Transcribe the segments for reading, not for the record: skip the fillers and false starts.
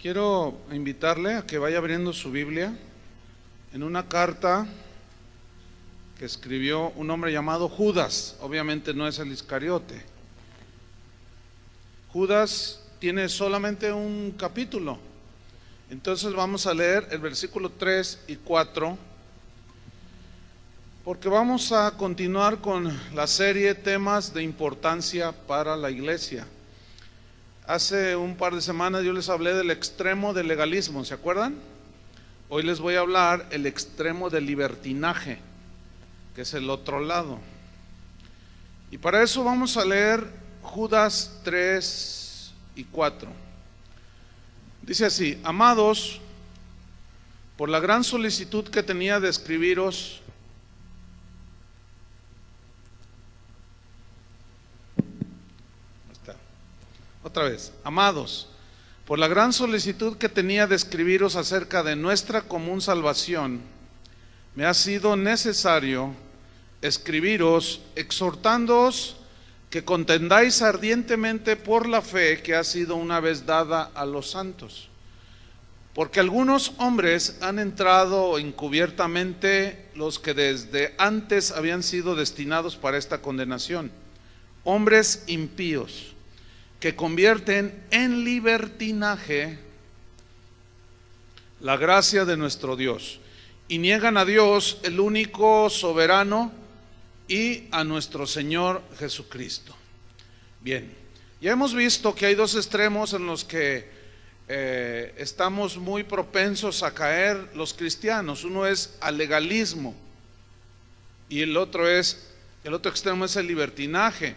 Quiero invitarle a que vaya abriendo su Biblia en una carta que escribió un hombre llamado Judas. Obviamente no es el Iscariote. Judas tiene solamente un capítulo. Entonces vamos a leer el versículo 3 y 4, porque vamos a continuar con la serie temas de importancia para la iglesia. Hace un par de semanas yo les hablé del extremo del legalismo, ¿se acuerdan? Hoy les voy a hablar el extremo del libertinaje, que es el otro lado. Y para eso vamos a leer Judas 3 y 4. Dice así: amados, por la gran solicitud que tenía de escribiros, otra vez, amados, por la gran solicitud que tenía de escribiros acerca de nuestra común salvación, me ha sido necesario escribiros exhortándoos que contendáis ardientemente por la fe que ha sido una vez dada a los santos. Porque algunos hombres han entrado encubiertamente, los que desde antes habían sido destinados para esta condenación, hombres impíos, que convierten en libertinaje la gracia de nuestro Dios y niegan a Dios, el único soberano, y a nuestro Señor Jesucristo. Bien, ya hemos visto que hay dos extremos en los que estamos muy propensos a caer los cristianos. Uno es al legalismo y el otro extremo es el libertinaje.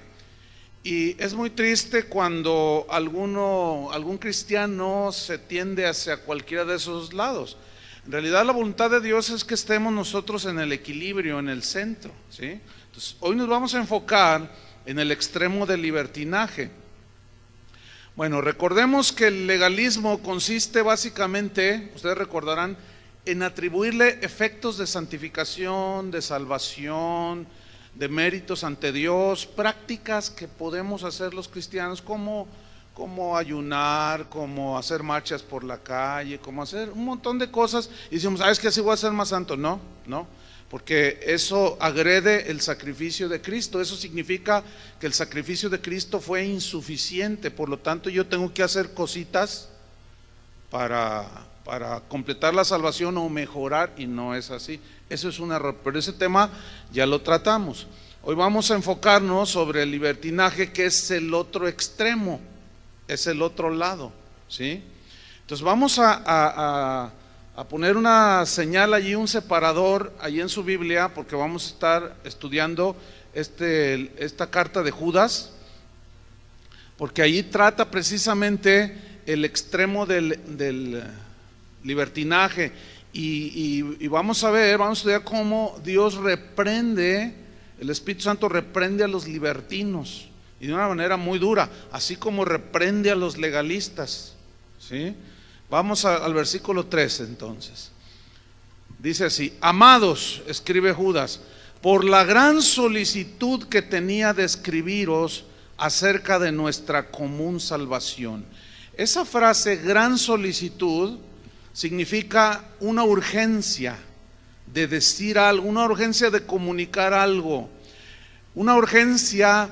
Y es muy triste cuando algún cristiano se tiende hacia cualquiera de esos lados. En realidad la voluntad de Dios es que estemos nosotros en el equilibrio, en el centro, ¿sí? Entonces, hoy nos vamos a enfocar en el extremo del libertinaje. Bueno, recordemos que el legalismo consiste básicamente, ustedes recordarán, en atribuirle efectos de santificación, de salvación, de méritos ante Dios, prácticas que podemos hacer los cristianos, como ayunar, como hacer marchas por la calle, como hacer un montón de cosas, y decimos, es que así voy a ser más santo. No, porque eso agrede el sacrificio de Cristo. Eso significa que el sacrificio de Cristo fue insuficiente, por lo tanto yo tengo que hacer cositas para completar la salvación o mejorar, y no es así. Eso es un error, pero ese tema ya lo tratamos. Hoy vamos a enfocarnos sobre el libertinaje, que es el otro extremo, es el otro lado, ¿sí? Entonces vamos a poner una señal allí, un separador allí en su Biblia, porque vamos a estar estudiando esta carta de Judas, porque allí trata precisamente el extremo del libertinaje. Y vamos a estudiar cómo Dios reprende, el Espíritu Santo reprende a los libertinos, y de una manera muy dura, así como reprende a los legalistas, ¿sí? Vamos al versículo 13 entonces. Dice así: amados, escribe Judas, por la gran solicitud que tenía de escribiros acerca de nuestra común salvación. Esa frase, gran solicitud, significa una urgencia de decir algo, una urgencia de comunicar algo, una urgencia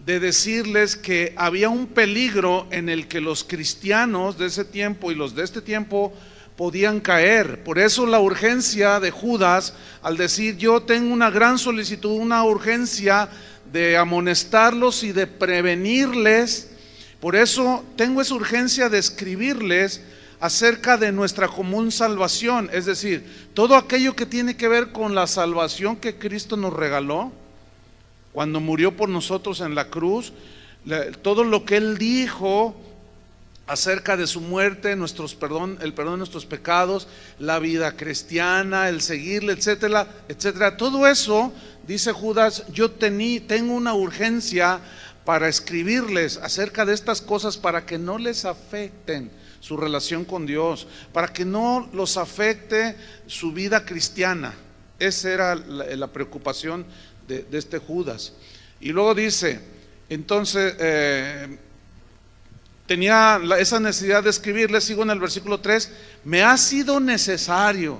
de decirles que había un peligro en el que los cristianos de ese tiempo y los de este tiempo podían caer. Por eso la urgencia de Judas al decir: yo tengo una gran solicitud, una urgencia de amonestarlos y de prevenirles. Por eso tengo esa urgencia de escribirles acerca de nuestra común salvación, es decir, todo aquello que tiene que ver con la salvación que Cristo nos regaló cuando murió por nosotros en la cruz, todo lo que Él dijo acerca de su muerte, el perdón de nuestros pecados, la vida cristiana, el seguirle, etcétera, etcétera. Todo eso, dice Judas, yo tengo una urgencia para escribirles acerca de estas cosas, para que no les afecten su relación con Dios, para que no los afecte su vida cristiana. Esa era la preocupación de este Judas. Y luego dice, entonces, tenía esa necesidad de escribirle, sigo en el versículo 3, me ha sido necesario.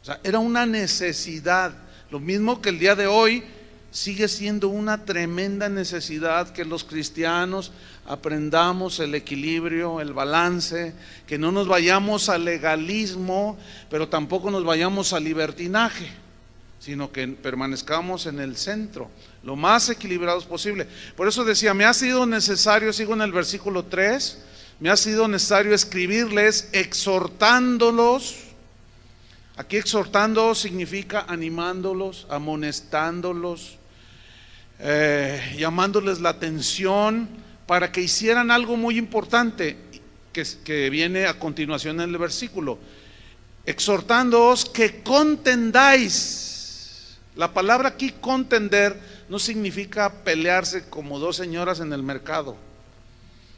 O sea, era una necesidad. Lo mismo que el día de hoy sigue siendo una tremenda necesidad que los cristianos aprendamos el equilibrio, el balance, que no nos vayamos al legalismo, pero tampoco nos vayamos al libertinaje, sino que permanezcamos en el centro, lo más equilibrados posible. Por eso decía, me ha sido necesario, sigo en el versículo 3, me ha sido necesario escribirles exhortándolos. Aquí exhortando significa animándolos, amonestándolos, llamándoles la atención para que hicieran algo muy importante que viene a continuación en el versículo. Exhortándoos que contendáis. La palabra aquí contender no significa pelearse como dos señoras en el mercado.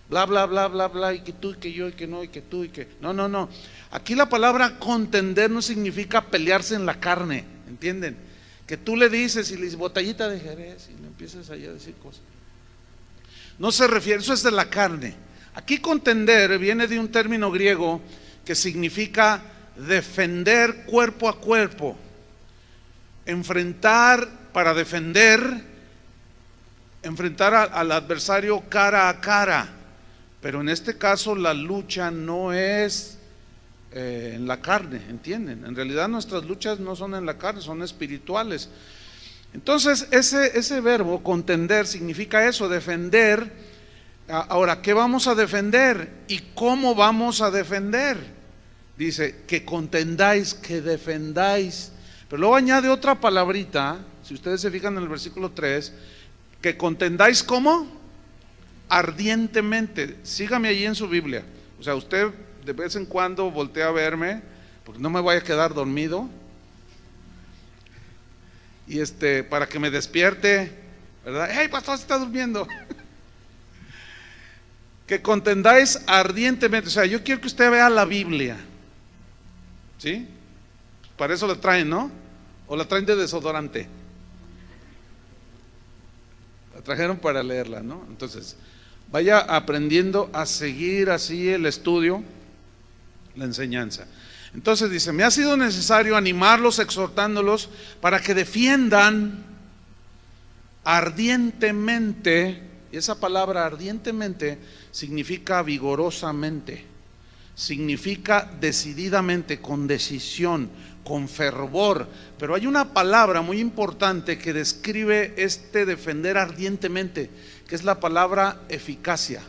Bla, bla, bla, bla, bla, y que tú, y que yo, y que no, y que tú, y que... No. Aquí la palabra contender no significa pelearse en la carne, ¿entienden? Que tú le dices y le dices botellita de Jerez y le empiezas allá a decir cosas. No se refiere, eso es de la carne. Aquí contender viene de un término griego que significa defender cuerpo a cuerpo, enfrentar para defender, enfrentar al adversario cara a cara. Pero en este caso la lucha no es en la carne, ¿entienden? En realidad nuestras luchas no son en la carne, son espirituales. Entonces ese verbo contender significa eso, defender. Ahora, ¿qué vamos a defender? ¿Y cómo vamos a defender? Dice, que contendáis, que defendáis. Pero luego añade otra palabrita, si ustedes se fijan en el versículo 3, que contendáis ¿cómo? Ardientemente. Sígame allí en su Biblia. O sea, usted de vez en cuando voltea a verme, porque no me vaya a quedar dormido, y para que me despierte, ¿verdad? ¡Hey, pastor, se está durmiendo! Que contendáis ardientemente. O sea, yo quiero que usted vea la Biblia, ¿sí? Para eso la traen, ¿no? O la traen de desodorante. La trajeron para leerla, ¿no? Entonces, vaya aprendiendo a seguir así el estudio, la enseñanza. Entonces dice, me ha sido necesario animarlos, exhortándolos para que defiendan ardientemente. Y esa palabra ardientemente significa vigorosamente, significa decididamente, con decisión, con fervor. Pero hay una palabra muy importante que describe defender ardientemente, que es la palabra eficacia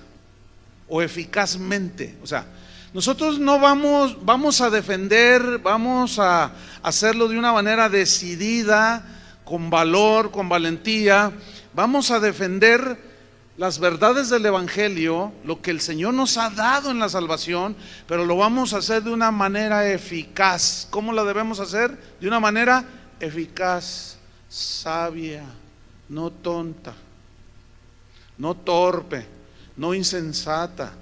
o eficazmente. O sea, nosotros no vamos a defender, vamos a hacerlo de una manera decidida, con valor, con valentía. Vamos a defender las verdades del Evangelio, lo que el Señor nos ha dado en la salvación, pero lo vamos a hacer de una manera eficaz. ¿Cómo la debemos hacer? De una manera eficaz, sabia, no tonta, no torpe, no insensata.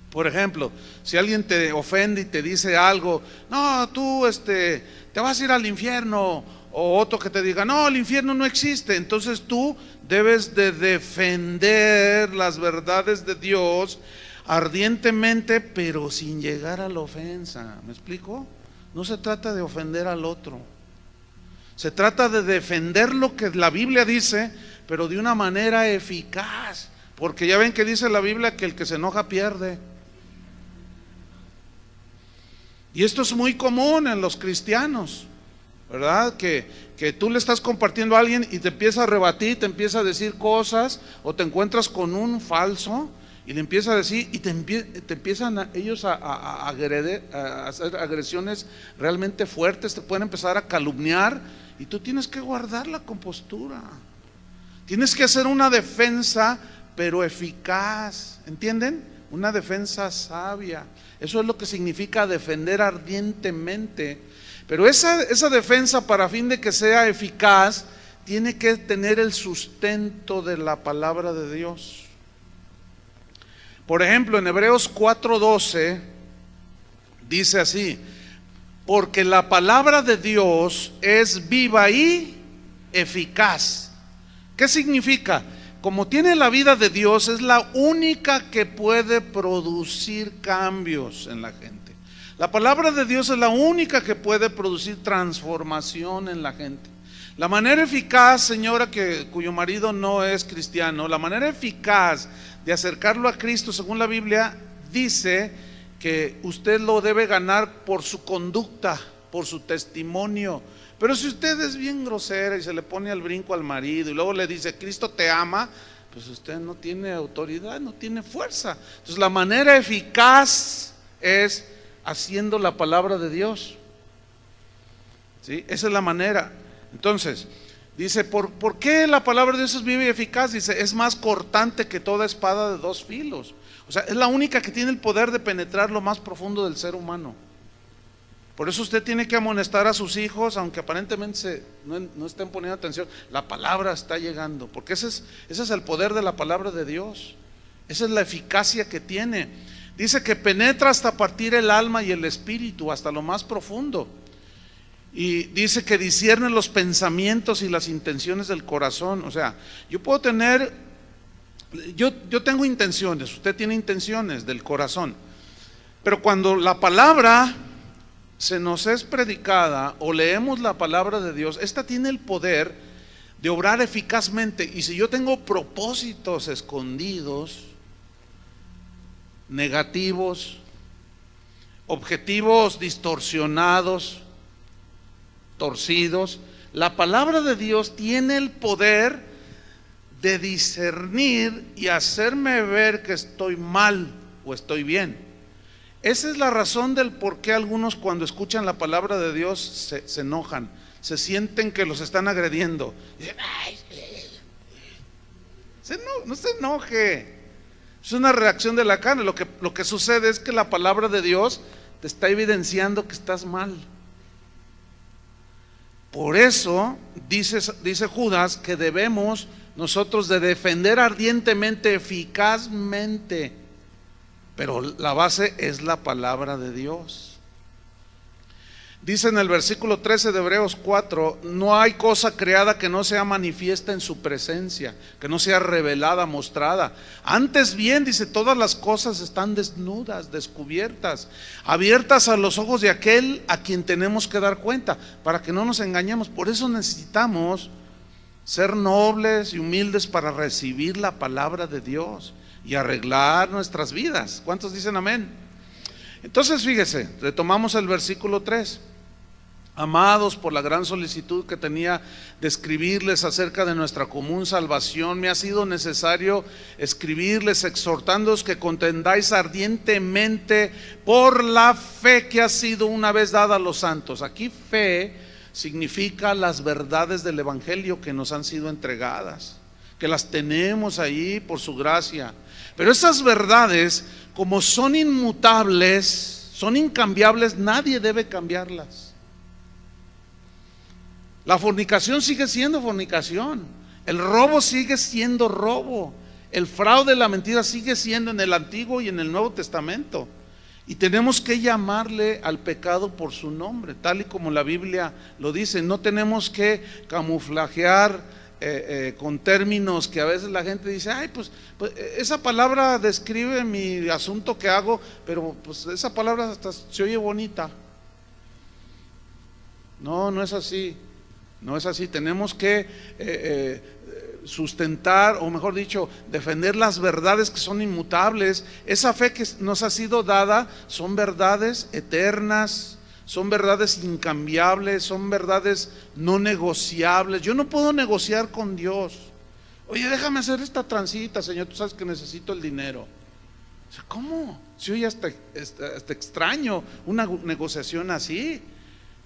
Por ejemplo, si alguien te ofende y te dice algo, no, tú te vas a ir al infierno, o otro que te diga, no, el infierno no existe. Entonces tú debes de defender las verdades de Dios ardientemente, pero sin llegar a la ofensa. ¿Me explico? No se trata de ofender al otro, se trata de defender lo que la Biblia dice, pero de una manera eficaz. Porque ya ven que dice la Biblia que el que se enoja pierde. Y esto es muy común en los cristianos, ¿verdad? Que tú le estás compartiendo a alguien y te empieza a rebatir, te empieza a decir cosas, o te encuentras con un falso y le empieza a decir, y te empiezan ellos a hacer agresiones realmente fuertes, te pueden empezar a calumniar, y tú tienes que guardar la compostura, tienes que hacer una defensa, pero eficaz, ¿entienden? Una defensa sabia. Eso es lo que significa defender ardientemente. Pero esa defensa, para fin de que sea eficaz, tiene que tener el sustento de la palabra de Dios. Por ejemplo, en Hebreos 4:12 dice así: porque la palabra de Dios es viva y eficaz. ¿Qué significa? como tiene la vida de Dios, es la única que puede producir cambios en la gente. La palabra de Dios es la única que puede producir transformación en la gente. La manera eficaz, señora, cuyo marido no es cristiano, la manera eficaz de acercarlo a Cristo, según la Biblia, dice que usted lo debe ganar por su conducta, por su testimonio. Pero si usted es bien grosera y se le pone al brinco al marido y luego le dice Cristo te ama, pues usted no tiene autoridad, no tiene fuerza. Entonces la manera eficaz es haciendo la palabra de Dios, ¿sí? Esa es la manera. Entonces dice, ¿por qué la palabra de Dios es viva y eficaz? Dice, es más cortante que toda espada de dos filos. O sea, es la única que tiene el poder de penetrar lo más profundo del ser humano. Por eso usted tiene que amonestar a sus hijos, aunque aparentemente no estén poniendo atención. La palabra está llegando, porque ese es el poder de la palabra de Dios. Esa es la eficacia que tiene. Dice que penetra hasta partir el alma y el espíritu, hasta lo más profundo. Y dice que discierne los pensamientos y las intenciones del corazón. O sea, yo tengo intenciones, usted tiene intenciones del corazón. Pero cuando la palabra se nos es predicada o leemos la palabra de Dios, esta tiene el poder de obrar eficazmente. Y si yo tengo propósitos escondidos, negativos, objetivos distorsionados, torcidos, la palabra de Dios tiene el poder de discernir y hacerme ver que estoy mal o estoy bien. Esa es la razón del por qué algunos cuando escuchan la palabra de Dios se enojan, se sienten que los están agrediendo. Dicen, ay, no se enoje, es una reacción de la carne. Lo que sucede es que la palabra de Dios te está evidenciando que estás mal. Por eso dice Judas que debemos nosotros de defender ardientemente, eficazmente, pero la base es la palabra de Dios. Dice en el versículo 13 de Hebreos 4, no hay cosa creada que no sea manifiesta en su presencia, que no sea revelada, mostrada. Antes bien, dice, todas las cosas están desnudas, descubiertas, abiertas a los ojos de aquel a quien tenemos que dar cuenta, para que no nos engañemos. Por eso necesitamos ser nobles y humildes para recibir la palabra de Dios y arreglar nuestras vidas. ¿Cuántos dicen amén? Entonces fíjese, retomamos el versículo 3. Amados, por la gran solicitud que tenía de escribirles acerca de nuestra común salvación, me ha sido necesario escribirles exhortándoos que contendáis ardientemente por la fe que ha sido una vez dada a los santos. Aquí fe significa las verdades del evangelio que nos han sido entregadas, que las tenemos ahí por su gracia. Pero esas verdades, como son inmutables, son incambiables, nadie debe cambiarlas. La fornicación sigue siendo fornicación, el robo sigue siendo robo, el fraude, la mentira sigue siendo en el Antiguo y en el Nuevo Testamento. Y tenemos que llamarle al pecado por su nombre, tal y como la Biblia lo dice. No tenemos que camuflajear con términos que a veces la gente dice, ay, pues esa palabra describe mi asunto que hago, pero pues esa palabra hasta se oye bonita. No es así. No es así. Tenemos que sustentar, o mejor dicho, defender las verdades que son inmutables. Esa fe que nos ha sido dada son verdades eternas, son verdades incambiables, son verdades no negociables. Yo no puedo negociar con Dios. Oye, déjame hacer esta transita, Señor, tú sabes que necesito el dinero. O sea, ¿cómo? Si oye hasta extraño una negociación así.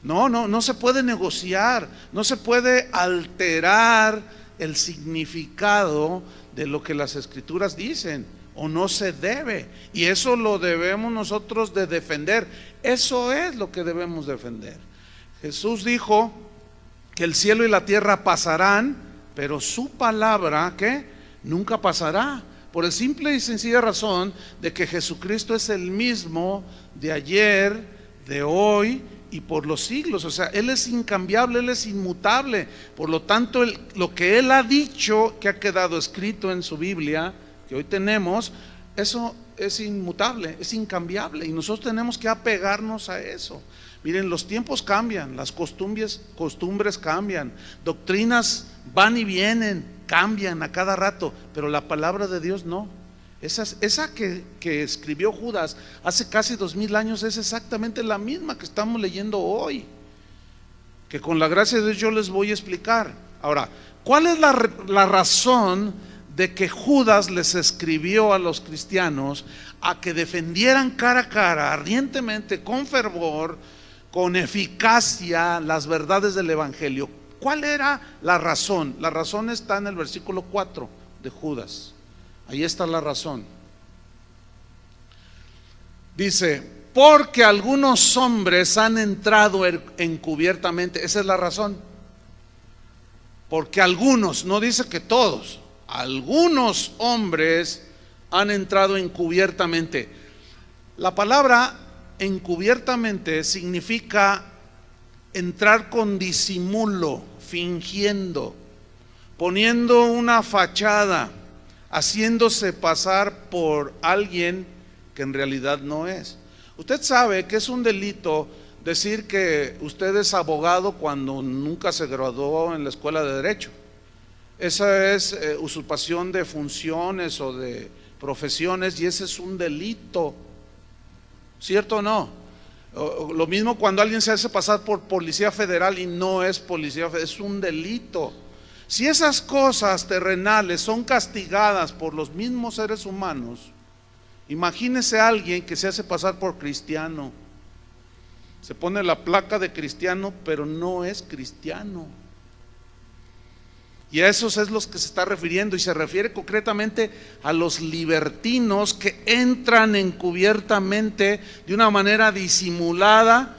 No se puede negociar, no se puede alterar el significado de lo que las Escrituras dicen, o no se debe, y eso lo debemos nosotros de defender. Eso es lo que debemos defender. Jesús dijo que el cielo y la tierra pasarán, pero su palabra, ¿qué? Nunca pasará, por el simple y sencilla razón de que Jesucristo es el mismo de ayer, de hoy y por los siglos. O sea, Él es incambiable, Él es inmutable. Por lo tanto, lo que Él ha dicho, que ha quedado escrito en su Biblia, que hoy tenemos, eso es inmutable, es incambiable, y nosotros tenemos que apegarnos a eso. Miren, los tiempos cambian, las costumbres cambian, doctrinas van y vienen, cambian a cada rato, pero la palabra de Dios no. Esa que escribió Judas hace casi 2000 años es exactamente la misma que estamos leyendo hoy, que con la gracia de Dios yo les voy a explicar. Ahora, ¿cuál es la razón de que Judas les escribió a los cristianos a que defendieran cara a cara, ardientemente, con fervor, con eficacia, las verdades del Evangelio? ¿Cuál era la razón? La razón está en el versículo 4 de Judas. Ahí está la razón. Dice: porque algunos hombres han entrado encubiertamente. Esa es la razón. Porque algunos, no dice que todos, algunos hombres han entrado encubiertamente. La palabra encubiertamente significa entrar con disimulo, fingiendo, poniendo una fachada, haciéndose pasar por alguien que en realidad no es. Usted sabe que es un delito decir que usted es abogado cuando nunca se graduó en la escuela de Derecho. Esa es usurpación de funciones o de profesiones, y ese es un delito. ¿Cierto o no? Lo mismo cuando alguien se hace pasar por policía federal y no es policía federal, es un delito. Si esas cosas terrenales son castigadas por los mismos seres humanos, imagínese a alguien que se hace pasar por cristiano, se pone la placa de cristiano pero no es cristiano. Y a esos es los que se está refiriendo, y se refiere concretamente a los libertinos que entran encubiertamente de una manera disimulada.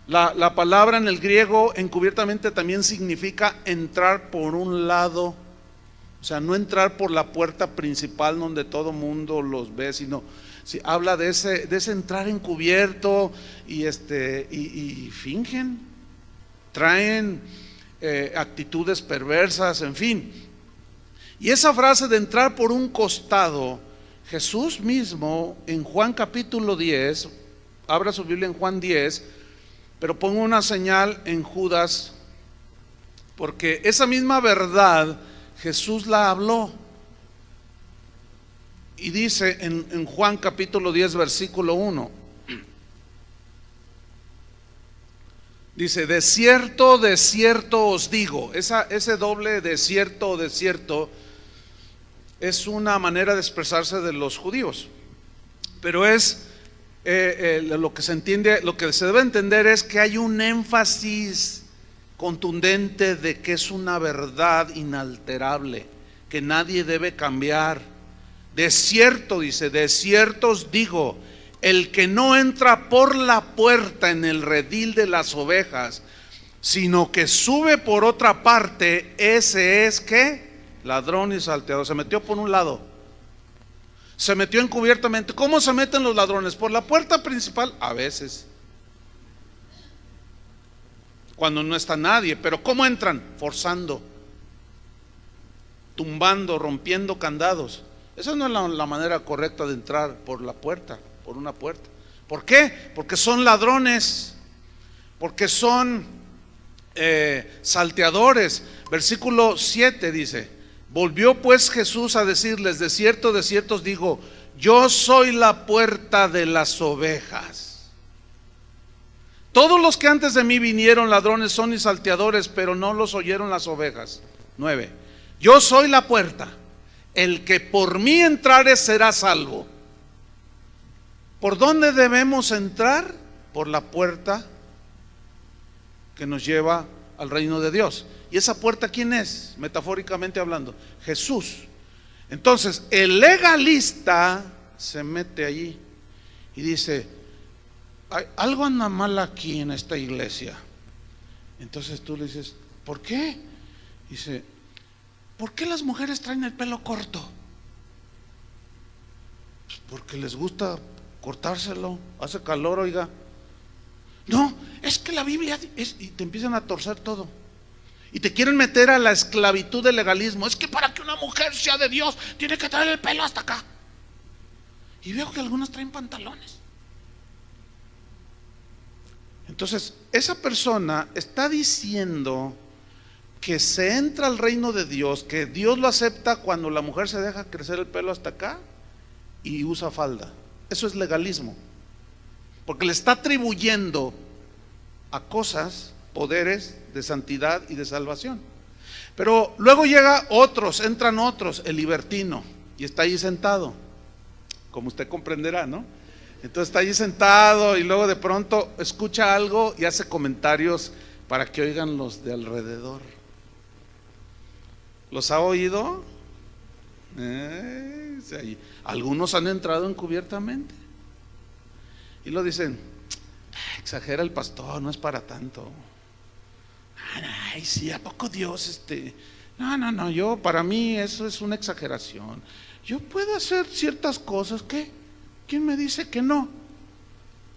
La palabra en el griego encubiertamente también significa entrar por un lado, o sea, no entrar por la puerta principal donde todo mundo los ve, sino habla de ese entrar encubierto, y fingen, traen actitudes perversas, en fin. Y esa frase de entrar por un costado, Jesús mismo en Juan capítulo 10, abra su Biblia en Juan 10, pero pongo una señal en Judas, porque esa misma verdad Jesús la habló. Y dice en Juan capítulo 10 versículo 1, dice: de cierto os digo. Ese doble de cierto es una manera de expresarse de los judíos, pero es lo que se entiende, lo que se debe entender es que hay un énfasis contundente de que es una verdad inalterable, que nadie debe cambiar. De cierto, dice, de cierto os digo, el que no entra por la puerta en el redil de las ovejas, sino que sube por otra parte, ese es ¿qué? Ladrón y salteador. Se metió por un lado, se metió encubiertamente. ¿Cómo se meten los ladrones? Por la puerta principal, a veces, cuando no está nadie. Pero ¿cómo entran? Forzando, tumbando, rompiendo candados. Esa no es la manera correcta de entrar por la puerta, por una puerta. ¿Por qué? Porque son ladrones, porque son salteadores. Versículo 7 dice: volvió pues Jesús a decirles: de cierto os digo, yo soy la puerta de las ovejas. Todos los que antes de mí vinieron ladrones son y salteadores, pero no los oyeron las ovejas. 9. Yo soy la puerta, el que por mí entrare será salvo. ¿Por dónde debemos entrar? Por la puerta que nos lleva al reino de Dios. ¿Y esa puerta quién es? Metafóricamente hablando, Jesús. Entonces el legalista se mete allí y dice: algo anda mal aquí en esta iglesia. Entonces tú le dices: ¿por qué? Dice: ¿por qué las mujeres traen el pelo corto? Pues porque les gusta cortárselo, hace calor, oiga. No, es que la Biblia es, y te empiezan a torcer todo. Y te quieren meter a la esclavitud del legalismo. Es que para que una mujer sea de Dios, tiene que traer el pelo hasta acá. Y veo que algunas traen pantalones. Entonces, esa persona está diciendo que se entra al reino de Dios, que Dios lo acepta cuando la mujer se deja crecer el pelo hasta acá y usa falda. Eso es legalismo, porque le está atribuyendo a cosas poderes de santidad y de salvación. Pero luego entran otros, el libertino, y está ahí sentado, como usted comprenderá, ¿no? Entonces está ahí sentado y luego de pronto escucha algo y hace comentarios para que oigan los de alrededor. ¿Los ha oído? Algunos han entrado encubiertamente y lo dicen: exagera el pastor, no es para tanto. Ay, sí, ¿a poco Dios No, yo, para mí eso es una exageración. Yo puedo hacer ciertas cosas, ¿qué? ¿Quién me dice que no?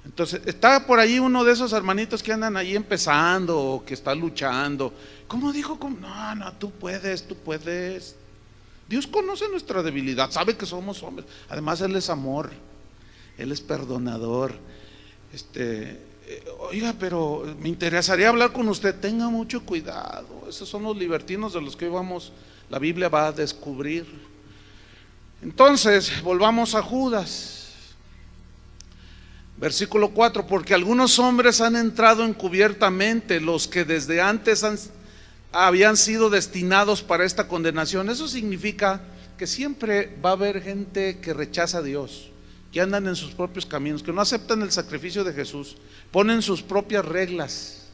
Entonces está por ahí uno de esos hermanitos que andan ahí empezando o que está luchando. ¿Cómo dijo? No, tú puedes. Dios conoce nuestra debilidad, sabe que somos hombres. Además Él es amor, Él es perdonador. Oiga, pero me interesaría hablar con usted. Tenga mucho cuidado, esos son los libertinos de los que hoy la Biblia va a descubrir. Entonces, volvamos a Judas. Versículo 4: porque algunos hombres han entrado encubiertamente, los que desde antes habían sido destinados para esta condenación. Eso significa que siempre va a haber gente que rechaza a Dios, que andan en sus propios caminos, que no aceptan el sacrificio de Jesús, ponen sus propias reglas.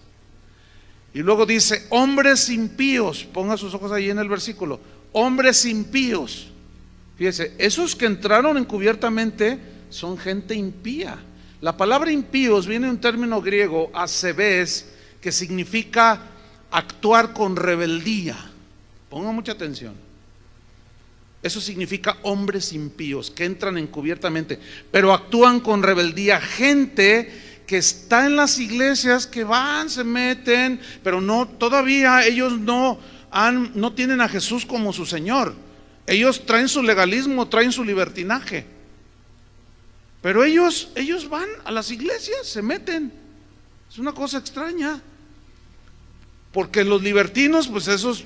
Y luego dice: hombres impíos. Ponga sus ojos ahí en el versículo: hombres impíos. Fíjese, esos que entraron encubiertamente son gente impía. La palabra impíos viene de un término griego, asebes, que significa actuar con rebeldía. Ponga mucha atención. Eso significa hombres impíos, que entran encubiertamente, pero actúan con rebeldía. Gente que está en las iglesias, que van, se meten, pero no, todavía ellos no tienen a Jesús como su Señor. Ellos traen su legalismo, traen su libertinaje. Pero ellos van a las iglesias, se meten. Es una cosa extraña. Porque los libertinos, pues esos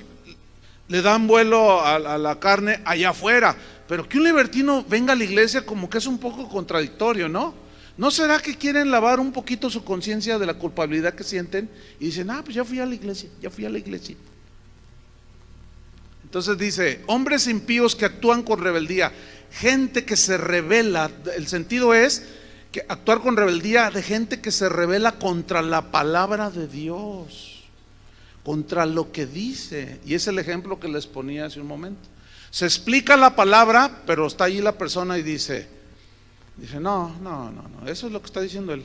le dan vuelo a la carne allá afuera. Pero que un libertino venga a la iglesia, como que es un poco contradictorio, ¿no? ¿No será que quieren lavar un poquito su conciencia de la culpabilidad que sienten? Y dicen: pues ya fui a la iglesia. Entonces dice: hombres impíos que actúan con rebeldía. Gente que se rebela. El sentido es que actuar con rebeldía de gente que se rebela contra la palabra de Dios, contra lo que dice. Y es el ejemplo que les ponía hace un momento. Se explica la palabra, pero está allí la persona y dice: no, eso es lo que está diciendo él.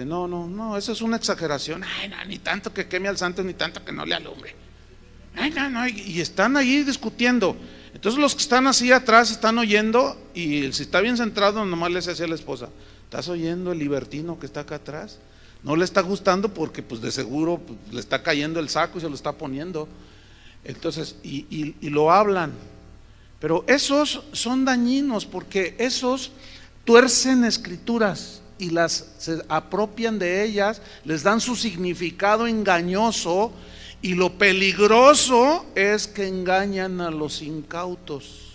No, eso es una exageración. Ay, no, ni tanto que queme al santo, ni tanto que no le alumbre. Ay, no, y están ahí discutiendo. Entonces los que están así atrás están oyendo, y si está bien centrado, nomás le hace a la esposa: ¿estás oyendo el libertino que está acá atrás? No le está gustando porque pues de seguro pues, le está cayendo el saco y se lo está poniendo. Entonces, y lo hablan. Pero esos son dañinos, porque esos tuercen escrituras y se apropian de ellas, les dan su significado engañoso. Y lo peligroso es que engañan a los incautos,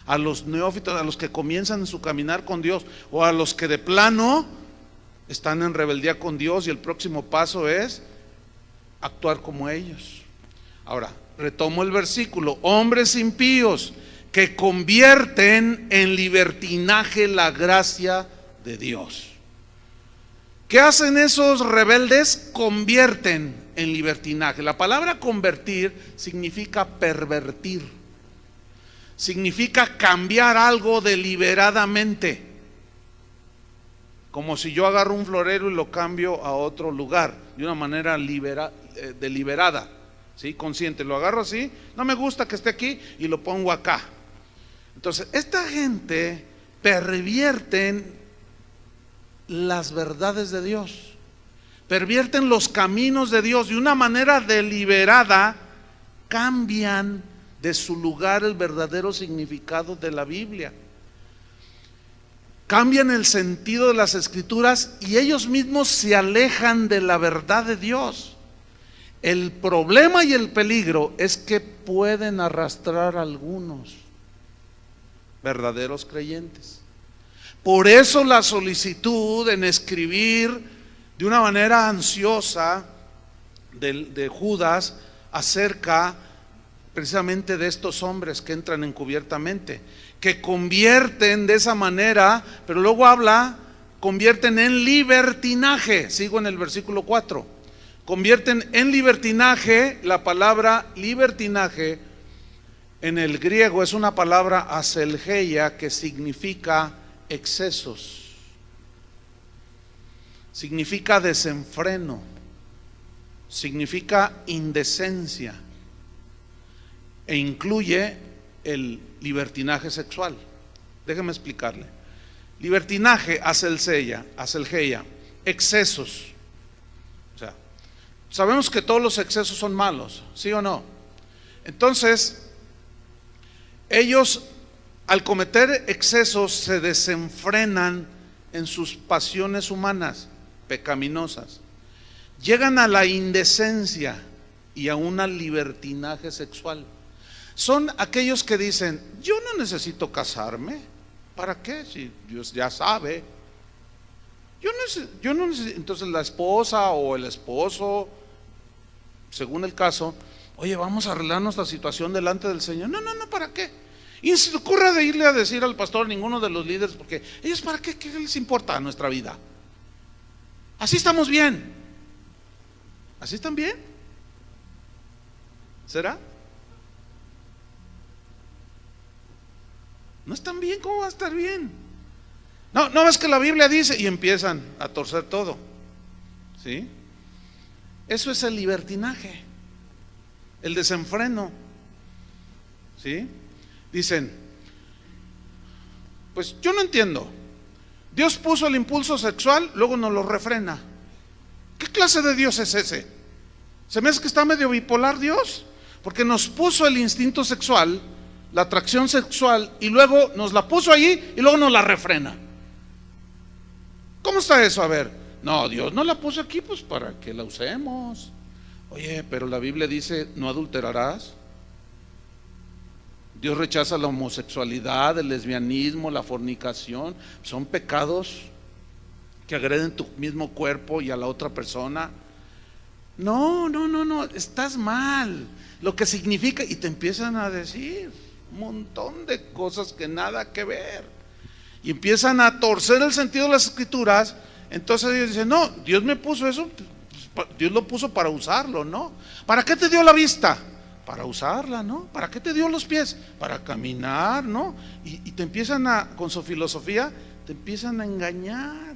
a los neófitos, a los que comienzan en su caminar con Dios, o a los que de plano están en rebeldía con Dios y el próximo paso es actuar como ellos. Ahora, retomo el versículo: hombres impíos que convierten en libertinaje la gracia de Dios. ¿Qué hacen esos rebeldes? Convierten en libertinaje. La palabra convertir significa pervertir, significa cambiar algo deliberadamente. Como si yo agarro un florero y lo cambio a otro lugar de una manera deliberada, ¿sí? Consciente. Lo agarro así, no me gusta que esté aquí, y lo pongo acá. Entonces, esta gente pervierten las verdades de Dios. pervierten los caminos de Dios, de una manera deliberada cambian de su lugar el verdadero significado de la Biblia. Cambian el sentido de las Escrituras y ellos mismos se alejan de la verdad de Dios. El problema y el peligro es que pueden arrastrar a algunos verdaderos creyentes. Por eso la solicitud en escribir de una manera ansiosa de Judas acerca precisamente de estos hombres que entran encubiertamente, que convierten de esa manera, pero luego convierten en libertinaje. Sigo en el versículo 4. Convierten en libertinaje. La palabra libertinaje en el griego es una palabra aselgeia que significa excesos, significa desenfreno, significa indecencia e incluye el libertinaje sexual. Déjeme explicarle. Libertinaje, aselgeia, excesos. O sea, sabemos que todos los excesos son malos, ¿sí o no? Entonces, ellos al cometer excesos se desenfrenan en sus pasiones humanas pecaminosas, llegan a la indecencia y a un libertinaje sexual. Son aquellos que dicen: yo no necesito casarme, ¿para qué? Si Dios ya sabe. Yo no necesito. Entonces la esposa o el esposo, según el caso: oye, vamos a arreglar nuestra situación delante del Señor. No, ¿para qué? Y se te ocurre de irle a decir al pastor, ninguno de los líderes, porque ellos, ¿para qué? ¿Qué les importa nuestra vida? Así estamos bien. ¿Así están bien? ¿Será? No están bien, ¿cómo va a estar bien? No ves que la Biblia dice, y empiezan a torcer todo. ¿Sí? Eso es el libertinaje, el desenfreno. ¿Sí? Dicen: pues yo no entiendo. Dios puso el impulso sexual, luego nos lo refrena. ¿Qué clase de Dios es ese? Se me hace que está medio bipolar Dios, porque nos puso el instinto sexual, la atracción sexual, y luego nos la puso allí y luego nos la refrena. ¿Cómo está eso? A ver, no, Dios no la puso aquí pues para que la usemos. Oye, pero la Biblia dice: no adulterarás. Dios rechaza la homosexualidad, el lesbianismo, la fornicación. Son pecados que agreden tu mismo cuerpo y a la otra persona. No, estás mal. Lo que significa, y te empiezan a decir un montón de cosas que nada que ver, y empiezan a torcer el sentido de las Escrituras. Entonces ellos dicen: no, Dios me puso eso, Dios lo puso para usarlo, ¿no? ¿Para qué te dio la vista? Para usarla, ¿no? ¿Para qué te dio los pies? Para caminar, ¿no? Y te empiezan con su filosofía, te empiezan a engañar.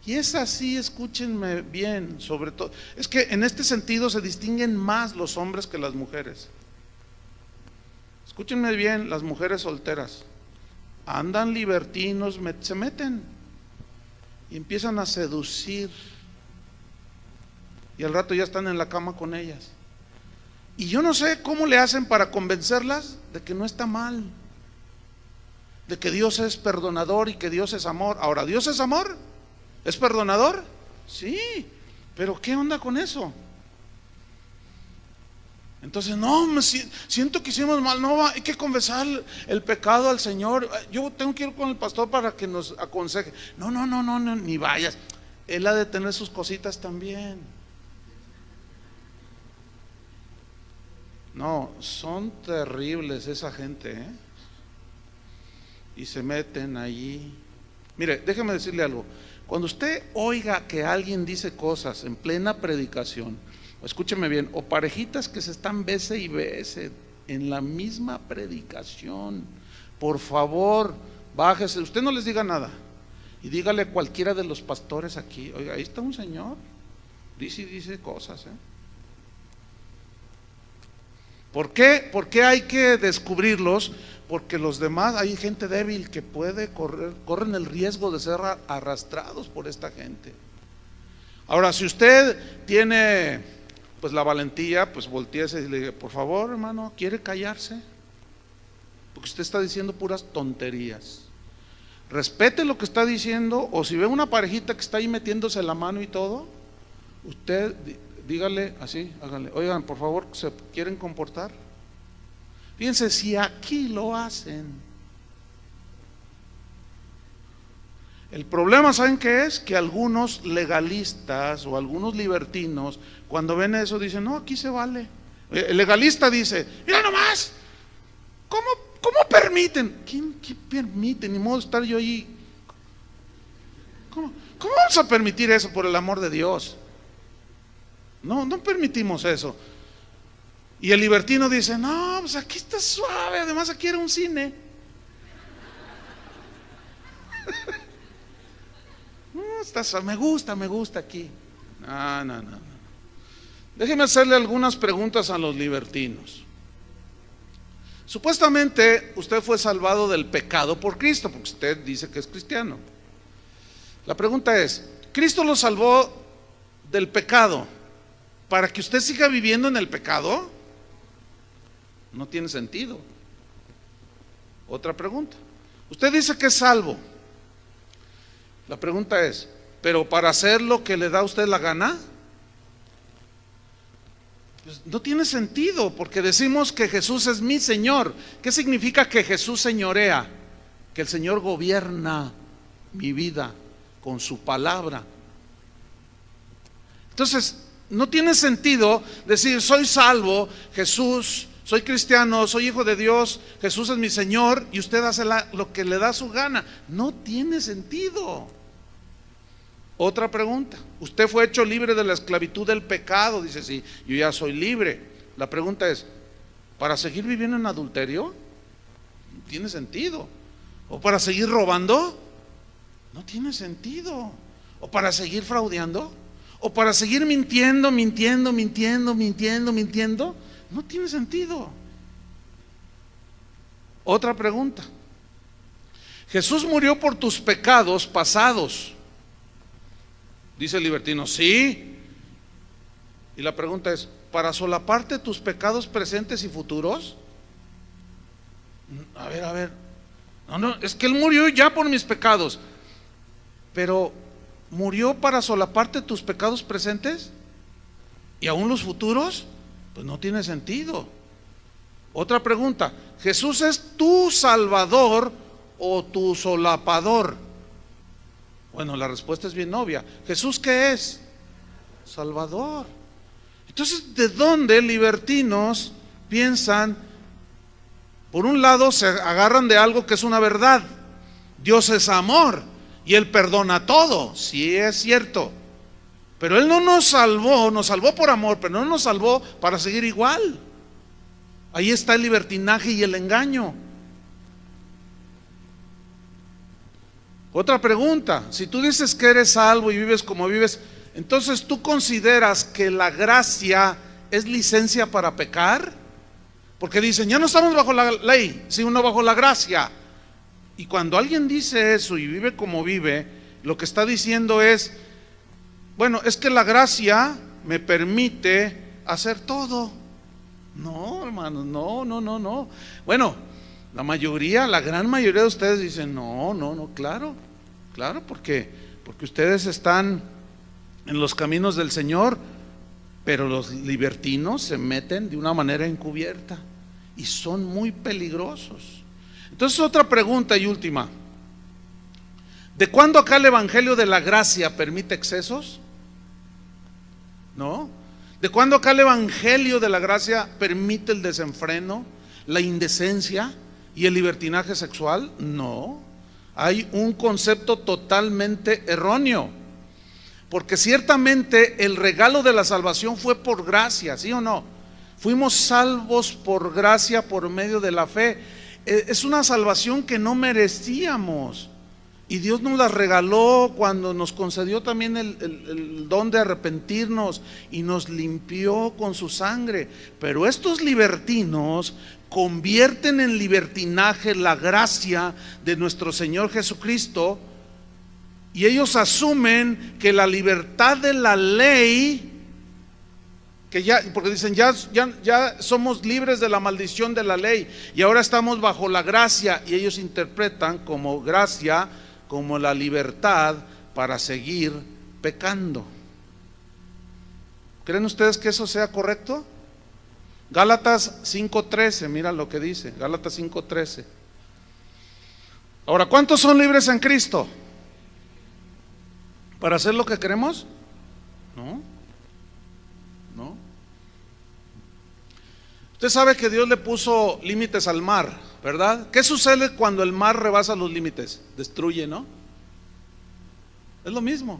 Y es así, escúchenme bien, sobre todo. Es que en este sentido se distinguen más los hombres que las mujeres. Escúchenme bien, las mujeres solteras andan libertinos, se meten y empiezan a seducir, y al rato ya están en la cama con ellas. Y yo no sé cómo le hacen para convencerlas de que no está mal, de que Dios es perdonador y que Dios es amor. Ahora, ¿Dios es amor? ¿Es perdonador? Sí, pero ¿qué onda con eso? Entonces, no, siento que hicimos mal, no, hay que confesar el pecado al Señor. Yo tengo que ir con el pastor para que nos aconseje. No, ni vayas. Él ha de tener sus cositas también. No, son terribles esa gente, ¿eh? Y se meten allí. Mire, déjeme decirle algo. Cuando usted oiga que alguien dice cosas en plena predicación, escúcheme bien, o parejitas que se están bese y bese en la misma predicación, por favor, bájese. Usted no les diga nada y dígale a cualquiera de los pastores aquí: oiga, ahí está un señor, dice cosas, ¿eh? ¿Por qué? Porque hay que descubrirlos, porque los demás, hay gente débil que corren el riesgo de ser arrastrados por esta gente. Ahora, si usted tiene pues la valentía, pues volteese y le diga, por favor, hermano, ¿quiere callarse? Porque usted está diciendo puras tonterías. Respete lo que está diciendo, o si ve una parejita que está ahí metiéndose la mano y todo, usted dígale así, háganle, oigan, por favor, ¿se quieren comportar? Fíjense, si aquí lo hacen. El problema, ¿saben qué es? Que algunos legalistas o algunos libertinos, cuando ven eso, dicen, no, aquí se vale. El legalista dice, mira nomás, ¿cómo permiten? ¿Quién permite? Ni modo de estar yo ahí. ¿Cómo vamos a permitir eso, por el amor de Dios? No permitimos eso. Y el libertino dice, no, pues aquí está suave, además aquí era un cine. Me gusta aquí. No. Déjeme hacerle algunas preguntas a los libertinos. Supuestamente usted fue salvado del pecado por Cristo, porque usted dice que es cristiano. La pregunta es, ¿Cristo lo salvó del pecado para que usted siga viviendo en el pecado? No tiene sentido. Otra pregunta. Usted dice que es salvo. La pregunta es, ¿pero para hacer lo que le da a usted la gana? Pues no tiene sentido, porque decimos que Jesús es mi Señor. ¿Qué significa que Jesús señorea? Que el Señor gobierna mi vida con su palabra. Entonces, no tiene sentido decir, soy salvo, Jesús, soy cristiano, soy hijo de Dios, Jesús es mi Señor, y usted hace lo que le da su gana. No tiene sentido. Otra pregunta, usted fue hecho libre de la esclavitud del pecado, dice, sí, yo ya soy libre. La pregunta es, ¿para seguir viviendo en adulterio? No tiene sentido. ¿O para seguir robando? No tiene sentido. ¿O para seguir fraudeando? ¿O para seguir mintiendo? No tiene sentido. Otra pregunta, Jesús murió por tus pecados pasados. Dice el libertino, sí. Y la pregunta es, ¿para solaparte tus pecados presentes y futuros? A ver. No, es que Él murió ya por mis pecados. Pero, ¿murió para solaparte tus pecados presentes? ¿Y aún los futuros? Pues no tiene sentido. Otra pregunta, ¿Jesús es tu Salvador o tu solapador? Bueno, la respuesta es bien obvia. ¿Jesús qué es? Salvador. Entonces, ¿de dónde libertinos piensan? Por un lado se agarran de algo que es una verdad. Dios es amor y Él perdona todo. Sí, es cierto. Pero Él no nos salvó por amor, pero no nos salvó para seguir igual. Ahí está el libertinaje y el engaño. Otra pregunta, si tú dices que eres salvo y vives como vives, entonces ¿tú consideras que la gracia es licencia para pecar? Porque dicen, ya no estamos bajo la ley, sino bajo la gracia. Y cuando alguien dice eso y vive como vive, lo que está diciendo es, bueno, es que la gracia me permite hacer todo. No, hermanos, no. Bueno, la gran mayoría de ustedes dicen, no, claro, porque ustedes están en los caminos del Señor, pero los libertinos se meten de una manera encubierta y son muy peligrosos. Entonces, otra pregunta y última, ¿de cuándo acá el evangelio de la gracia permite excesos? ¿No? ¿De cuándo acá el evangelio de la gracia permite el desenfreno, la indecencia y el libertinaje sexual? No, hay un concepto totalmente erróneo, porque ciertamente el regalo de la salvación fue por gracia, ¿sí o no? Fuimos salvos por gracia por medio de la fe. Es una salvación que no merecíamos y Dios nos la regaló cuando nos concedió también el don de arrepentirnos y nos limpió con su sangre. Pero estos libertinos convierten en libertinaje la gracia de nuestro Señor Jesucristo Y ellos asumen que la libertad de la ley, que ya, porque dicen ya somos libres de la maldición de la ley y ahora estamos bajo la gracia, y ellos interpretan como gracia como la libertad para seguir pecando. ¿Creen ustedes que eso sea correcto? Gálatas 5:13, mira lo que dice, Gálatas 5:13. Ahora, ¿cuántos son libres en Cristo? ¿Para hacer lo que queremos? No. Usted sabe que Dios le puso límites al mar, ¿verdad? ¿Qué sucede cuando el mar rebasa los límites? Destruye, ¿no? Es lo mismo.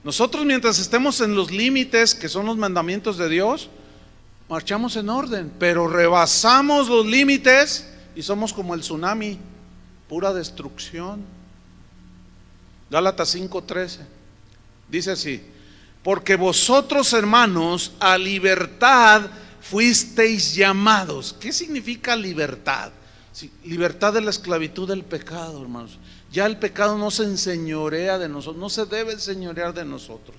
Nosotros, mientras estemos en los límites que son los mandamientos de Dios, marchamos en orden, pero rebasamos los límites y somos como el tsunami, pura destrucción. Gálatas 5:13 dice así: porque vosotros, hermanos, a libertad fuisteis llamados. ¿Qué significa libertad? Libertad de la esclavitud del pecado, hermanos. Ya el pecado no se enseñorea de nosotros, no se debe enseñorear de nosotros.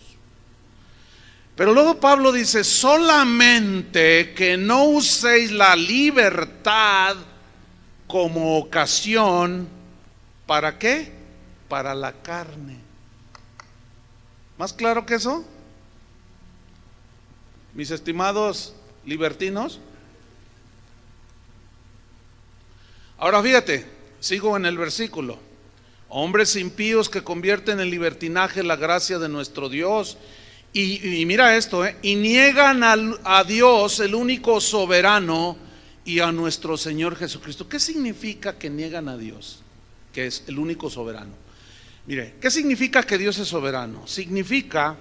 Pero luego Pablo dice: solamente que no uséis la libertad como ocasión, ¿para qué? Para la carne. ¿Más claro que eso? Mis estimados libertinos. Ahora fíjate, sigo en el versículo. Hombres impíos que convierten en libertinaje la gracia de nuestro Dios. Y mira esto, y niegan a Dios, el único soberano, y a nuestro Señor Jesucristo. ¿Qué significa que niegan a Dios, que es el único soberano? Mire, ¿qué significa que Dios es soberano? Significa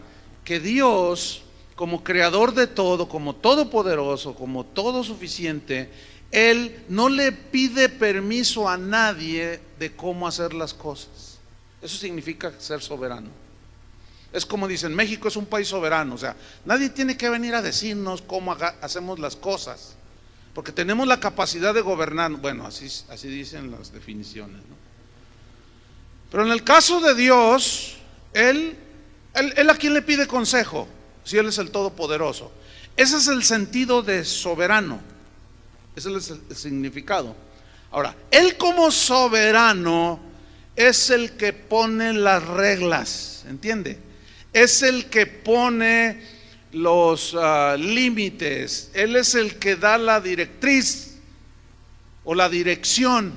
que Dios, como creador de todo, como todopoderoso, como todo suficiente, Él no le pide permiso a nadie de cómo hacer las cosas. Eso significa ser soberano. Es como dicen, México es un país soberano, o sea, nadie tiene que venir a decirnos cómo hacemos las cosas, porque tenemos la capacidad de gobernar. Bueno, así dicen las definiciones, ¿no? Pero en el caso de Dios, Él a quién le pide consejo, si Él es el Todopoderoso. Ese es el sentido de soberano, ese es el significado. Ahora, Él como soberano es el que pone las reglas, ¿entiende? Es el que pone los límites. Él es el que da la directriz o la dirección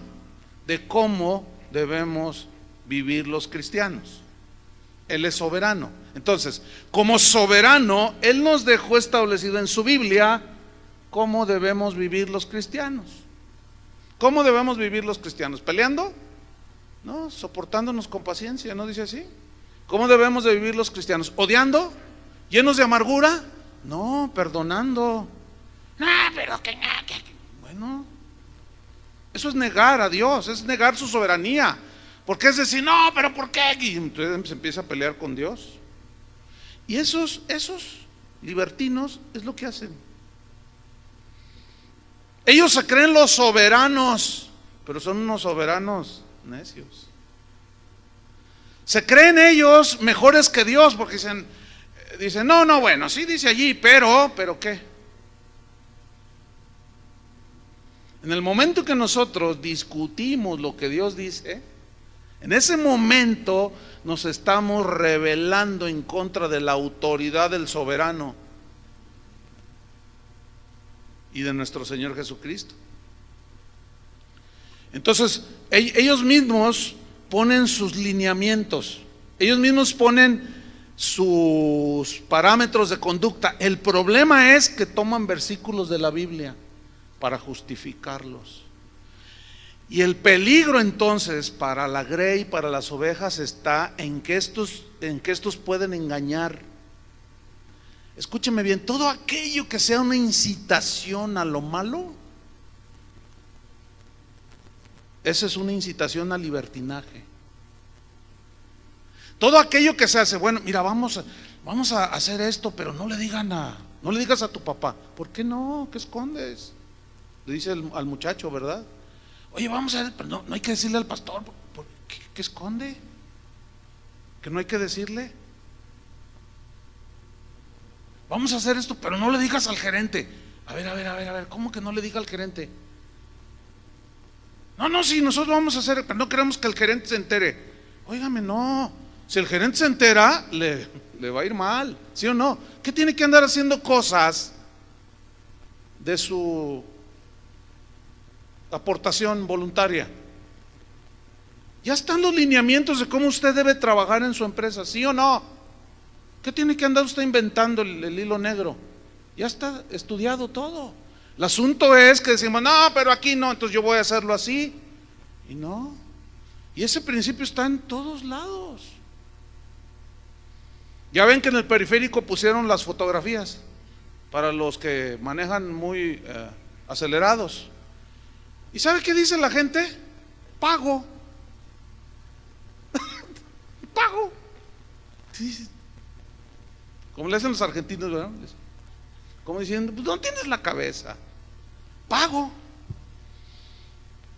de cómo debemos vivir los cristianos. Él es soberano. Entonces, como soberano, Él nos dejó establecido en su Biblia cómo debemos vivir los cristianos. ¿Cómo debemos vivir los cristianos? ¿Peleando? No, soportándonos con paciencia, ¿no dice así? ¿Cómo debemos de vivir los cristianos? ¿Odiando? ¿Llenos de amargura? No, perdonando. No, pero que bueno, eso es negar a Dios, es negar su soberanía. Porque es decir, no, pero ¿por qué? Y entonces se empieza a pelear con Dios. Y esos libertinos es lo que hacen. Ellos se creen los soberanos, pero son unos soberanos necios. Se creen ellos mejores que Dios, porque dicen, no, bueno, sí dice allí, pero ¿qué? En el momento que nosotros discutimos lo que Dios dice, en ese momento nos estamos rebelando en contra de la autoridad del soberano y de nuestro Señor Jesucristo. Entonces, ellos mismos ponen sus lineamientos, ellos mismos ponen sus parámetros de conducta. El problema es que toman versículos de la Biblia para justificarlos. Y el peligro entonces para la grey, para las ovejas, está en que estos pueden engañar. Escúcheme bien, todo aquello que sea una incitación a lo malo, esa es una incitación al libertinaje. Todo aquello que se hace, bueno, mira, vamos a hacer esto, pero no le digas a tu papá. ¿Por qué no? ¿Qué escondes? Le dice al muchacho, ¿verdad? Oye, vamos a ver, pero no hay que decirle al pastor. ¿Por qué? ¿Qué esconde? ¿Que no hay que decirle? Vamos a hacer esto, pero no le digas al gerente. A ver, ¿cómo que no le diga al gerente? No, sí, nosotros vamos a hacer, pero no queremos que el gerente se entere. Óigame, no, si el gerente se entera, le va a ir mal, ¿sí o no? ¿Qué tiene que andar haciendo cosas de su aportación voluntaria? Ya están los lineamientos de cómo usted debe trabajar en su empresa, ¿sí o no? ¿Qué tiene que andar usted inventando el hilo negro? Ya está estudiado todo. El asunto es que decimos, no, pero aquí no, entonces yo voy a hacerlo así. Y no. Y ese principio está en todos lados. Ya ven que en el periférico pusieron las fotografías para los que manejan muy acelerados. ¿Y sabe qué dice la gente? Pago. Pago. Sí. Como le hacen los argentinos, ¿verdad? Como diciendo, pues no tienes la cabeza. Pago.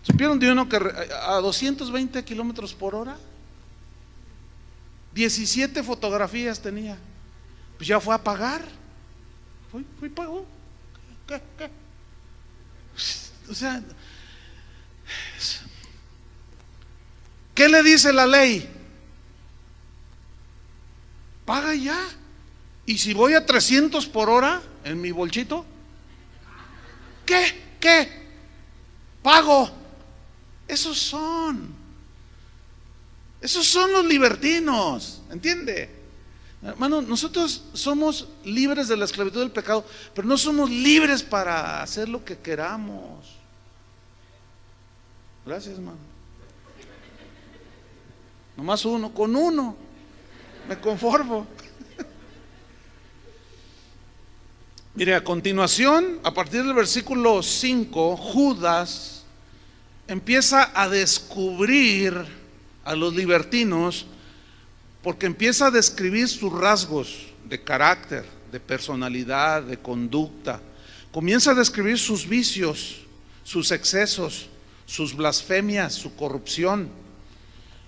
¿Supieron de uno que a 220 kilómetros por hora 17 fotografías tenía? Pues ya fue a pagar. Fui y pagó. ¿Qué? O sea, ¿qué le dice la ley? Paga ya. Y si voy a 300 por hora en mi bolchito, ¿qué? Pago. Esos son los libertinos, ¿entiende? Hermano, nosotros somos libres de la esclavitud del pecado, pero no somos libres para hacer lo que queramos. Gracias, hermano. Nomás uno, con uno me conformo. Mire, a continuación, a partir del versículo 5, Judas empieza a descubrir a los libertinos, porque empieza a describir sus rasgos de carácter, de personalidad, de conducta. Comienza a describir sus vicios, sus excesos, sus blasfemias, su corrupción.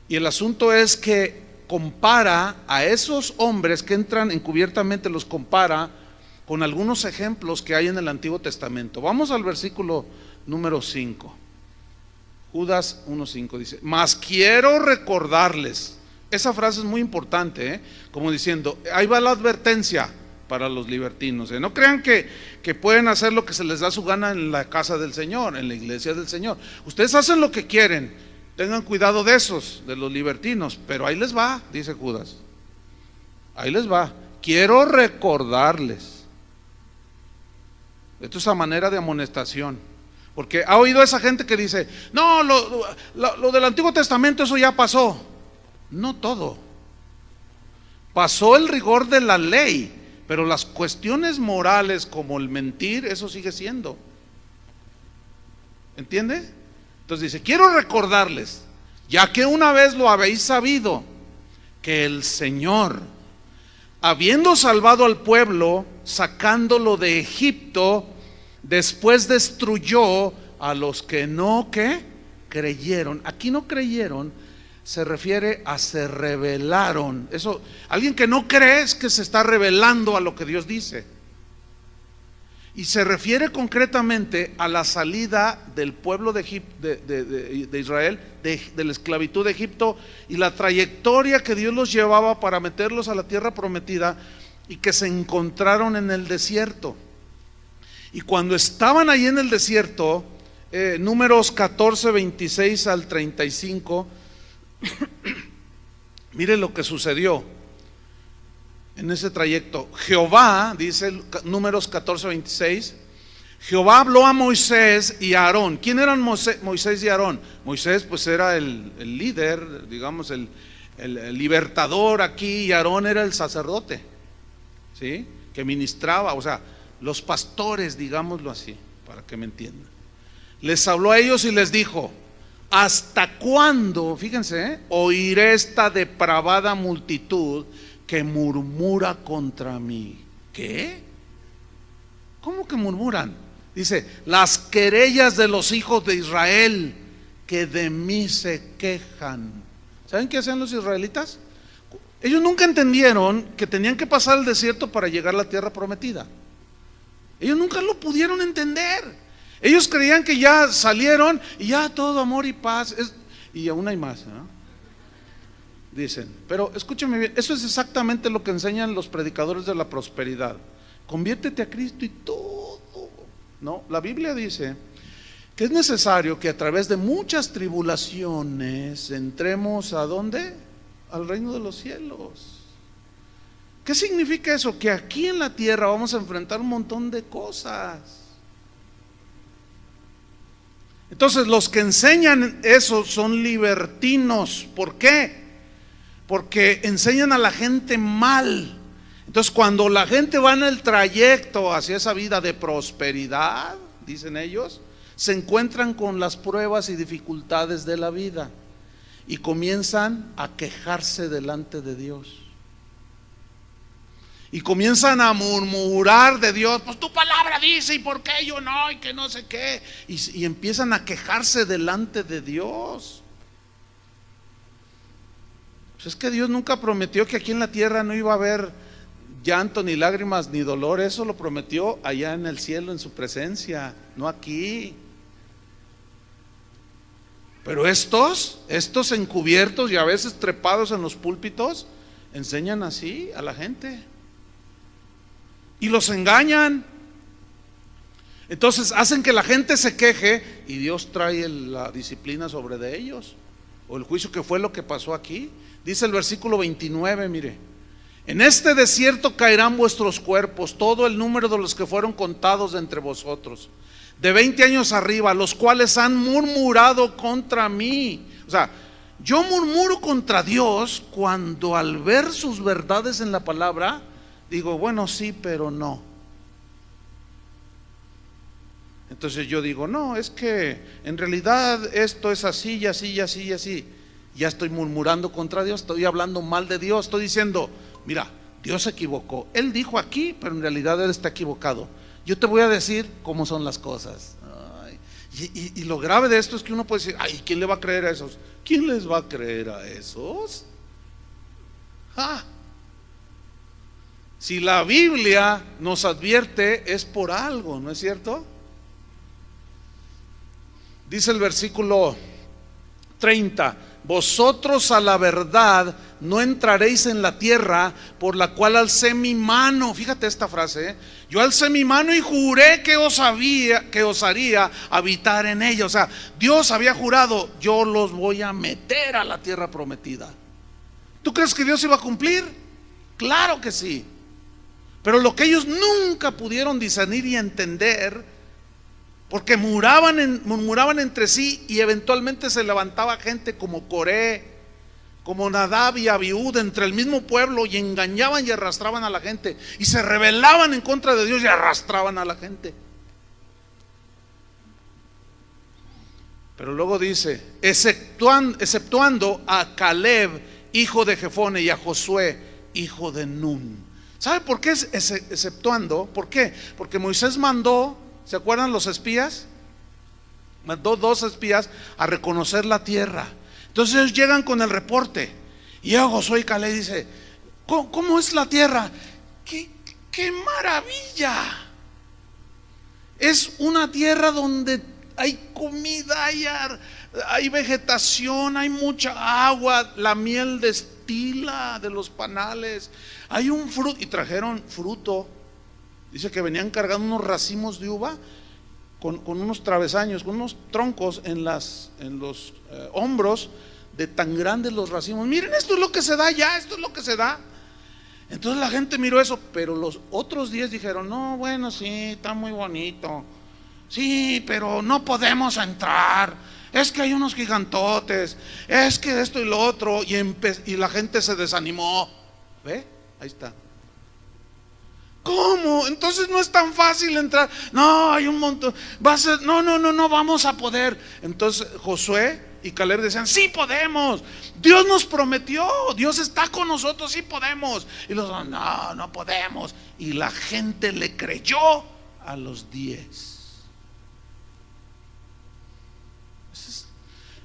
Y el asunto es que compara a esos hombres que entran encubiertamente, los compara con algunos ejemplos que hay en el Antiguo Testamento. Vamos al versículo número 5. Judas 1:5 dice: mas quiero recordarles. Esa frase es muy importante, como diciendo, ahí va la advertencia para los libertinos. No crean que pueden hacer lo que se les da su gana en la casa del Señor, en la iglesia del Señor. Ustedes hacen lo que quieren, tengan cuidado de esos, de los libertinos. Pero ahí les va, dice Judas, ahí les va. Quiero recordarles. Esto es a manera de amonestación, porque ha oído esa gente que dice, no, lo del Antiguo Testamento, eso ya pasó. No todo. Pasó el rigor de la ley, pero las cuestiones morales como el mentir, eso sigue siendo. ¿Entiende? Entonces dice, quiero recordarles, ya que una vez lo habéis sabido, que el Señor, habiendo salvado al pueblo, sacándolo de Egipto, después destruyó a los que no creyeron. Aquí no creyeron se refiere a se rebelaron. Eso, alguien que no cree es que se está rebelando a lo que Dios dice. Y se refiere concretamente a la salida del pueblo de Israel, de la esclavitud de Egipto, y la trayectoria que Dios los llevaba para meterlos a la tierra prometida, y que se encontraron en el desierto. Y cuando estaban ahí en el desierto, Números 14, 26 al 35, mire lo que sucedió en ese trayecto. Jehová, dice Números 14, 26, Jehová habló a Moisés y a Aarón. ¿Quién eran Moisés y Aarón? Moisés pues era el líder, digamos el libertador aquí, y Aarón era el sacerdote, ¿sí? Que ministraba, o sea, los pastores, digámoslo así, para que me entiendan. Les habló a ellos y les dijo: ¿hasta cuándo, fíjense, oiré esta depravada multitud que murmura contra mí? ¿Qué? ¿Cómo que murmuran? Dice, las querellas de los hijos de Israel que de mí se quejan. ¿Saben qué hacían los israelitas? Ellos nunca entendieron que tenían que pasar el desierto para llegar a la tierra prometida. Ellos nunca lo pudieron entender. Ellos creían que ya salieron y ya todo amor y paz. Y aún hay más, ¿no? Dicen, pero escúchame bien, eso es exactamente lo que enseñan los predicadores de la prosperidad. Conviértete a Cristo y todo. No, la Biblia dice que es necesario que a través de muchas tribulaciones entremos ¿a dónde? Al reino de los cielos. ¿Qué significa eso? Que aquí en la tierra vamos a enfrentar un montón de cosas. Entonces los que enseñan eso son libertinos. ¿Por qué? Porque enseñan a la gente mal. Entonces cuando la gente va en el trayecto hacia esa vida de prosperidad, dicen ellos, se encuentran con las pruebas y dificultades de la vida y comienzan a quejarse delante de Dios. Y comienzan a murmurar de Dios, pues tu palabra dice, y por qué yo no, y que no sé qué. Y empiezan a quejarse delante de Dios. Pues es que Dios nunca prometió que aquí en la tierra no iba a haber llanto, ni lágrimas, ni dolor. Eso lo prometió allá en el cielo, en su presencia, no aquí. Pero estos encubiertos y a veces trepados en los púlpitos, enseñan así a la gente. Y los engañan. Entonces hacen que la gente se queje y Dios trae la disciplina sobre de ellos, o el juicio, que fue lo que pasó aquí. Dice el versículo 29, mire: en este desierto caerán vuestros cuerpos, todo el número de los que fueron contados de entre vosotros, de 20 años arriba, los cuales han murmurado contra mí. O sea, yo murmuro contra Dios cuando al ver sus verdades en la palabra digo, bueno, sí, pero no. Entonces yo digo, no, es que en realidad esto es así y así y así y así. Ya estoy murmurando contra Dios, estoy hablando mal de Dios, estoy diciendo, mira, Dios se equivocó. Él dijo aquí, pero en realidad Él está equivocado. Yo te voy a decir cómo son las cosas. Ay, y lo grave de esto es que uno puede decir, ay, ¿quién le va a creer a esos? ¿Quién les va a creer a esos? Si la Biblia nos advierte es por algo, ¿no es cierto? Dice el versículo 30: vosotros a la verdad no entraréis en la tierra por la cual alcé mi mano. Fíjate esta frase, yo alcé mi mano y juré que os haría habitar en ella. O sea, Dios había jurado, yo los voy a meter a la tierra prometida. ¿Tú crees que Dios iba a cumplir? Claro que sí. Pero lo que ellos nunca pudieron discernir y entender, porque murmuraban entre sí, y eventualmente se levantaba gente como Coré, como Nadab y Abiú entre el mismo pueblo, y engañaban y arrastraban a la gente, y se rebelaban en contra de Dios y arrastraban a la gente. Pero luego dice, exceptuando a Caleb, hijo de Jefone, y a Josué, hijo de Nun. ¿Sabe por qué es exceptuando? ¿Por qué? Porque Moisés mandó, ¿se acuerdan los espías? Mandó 2 espías a reconocer la tierra. Entonces ellos llegan con el reporte, y a Josué y Caleb dice, ¿cómo es la tierra? ¡Qué maravilla! Es una tierra donde hay comida, hay vegetación, hay mucha agua, la miel destila de los panales, hay un fruto, y trajeron fruto. Dice que venían cargando unos racimos de uva con unos travesaños, con unos troncos en los hombros, de tan grandes los racimos. Miren, esto es lo que se da ya, esto es lo que se da. Entonces la gente miró eso, pero los otros 10 dijeron, no, bueno, sí, está muy bonito, sí, pero no podemos entrar, es que hay unos gigantotes, es que esto y lo otro, y la gente se desanimó. ¿Ve? Ahí está. ¿Cómo? Entonces no es tan fácil entrar. No, hay un montón. No vamos a poder. Entonces Josué y Caleb decían, sí podemos, Dios nos prometió, Dios está con nosotros, sí podemos. Y los no podemos. Y la gente le creyó a los 10.